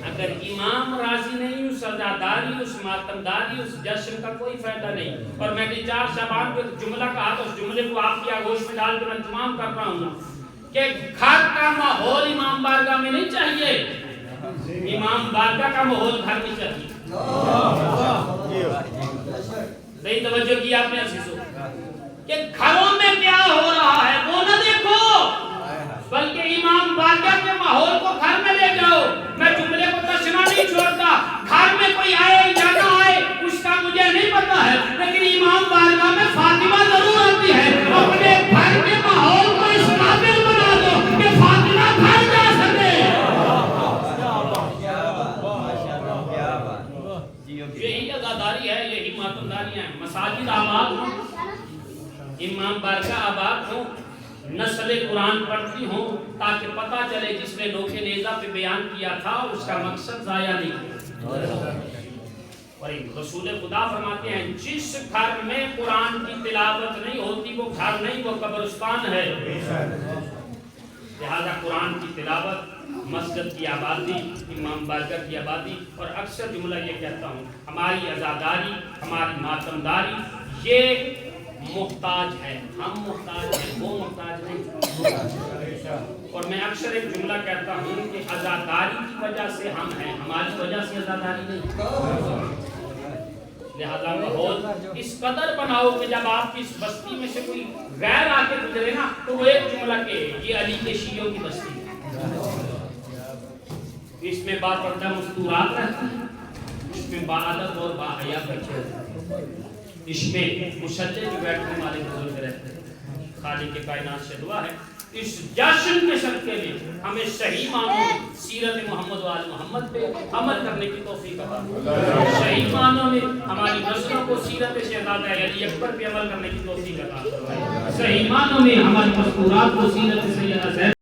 اگر امام راضی نہیں، اس عزاداری، اس ماتمداری، اس جشن کا کوئی فائدہ نہیں۔ اور میں نے 4 شعبان پہ جملہ کہا تو اس جملے کو آپ کی آگوش میں ڈال کے میں تمام کر رہا ہوں کہ گھر کا ماحول امام بارگاہ میں نہیں چاہیے، امام بارگاہ کا ماحول گھر میں چاہیے۔ نہیں توجہ کی آپ نے عزیزو کہ گھروں میں کیا ہو رہا ہے وہ نہ دیکھو، بلکہ امام بارگاہ کے ماحول کو گھر میں لے جاؤ۔ میں جملے کو تشنا نہیں چھوڑتا، گھر میں کوئی آئے یا نہ آئے اس کا مجھے نہیں پتا ہے، لیکن امام بارگاہ میں فاطمہ ضرور آتی ہے۔ اپنے گھر کے ماحول کو اس قابل بنا دو کہ فاطمہ گھر جا سکے۔ یہی عزاداری ہے، یہی ماتمداری ہے۔ مساجد آباد ہوں، امام بارگاہ آباد ہوں، نسل قرآن پڑھتی ہوں، تاکہ پتہ چلے جس نے نوکے نیزہ پہ بیان کیا تھا اس کا مقصد ضائع نہیں کیا۔ اور رسول خدا فرماتے ہیں جس گھر میں قرآن کی تلاوت نہیں ہوتی وہ گھر نہیں، وہ قبرستان ہے۔ لہذا قرآن کی تلاوت، مسجد کی آبادی، امام بارگاہ کی آبادی، اور اکثر جملہ یہ کہتا ہوں ہماری عزاداری، ہماری ماتمداری یہ محتاج ہے، ہم محتاج ہیں، وہ محتاج نہیں۔ اور میں اکثر ایک جملہ کہتا ہوں کہ عزاداری کی وجہ سے ہم ہیں، ہماری وجہ سے عزاداری نہیں۔ لہذا ماحول اس قدر بناؤ کہ جب آپ کی اس بستی میں سے کوئی غیر آ کے گزرے نا تو وہ ایک جملہ کہ یہ علی کے شیعوں کی بستی ہے، اس میں باپردہ مستورات رہتی ہیں، اس میں باادب اور باحیا بیٹھے ہوتے ہیں، اس میں مسلح جو بیٹھنے والے بزرگ رہتے ہیں۔ خالق کائنات سے دعا ہے اس جشن کے صدقے میں ہمیں صحیح معنوں سیرت محمد و آل محمد پہ عمل کرنے کی توفیق عطا فرمائے، صحیح معنوں میں ہماری نسلوں کو سیرت شہزادہ علی اکبر پہ عمل کرنے کی توفیق عطا فرمائے، صحیح معنوں میں ہماری مذکورات کو سیرت سیدہ زینب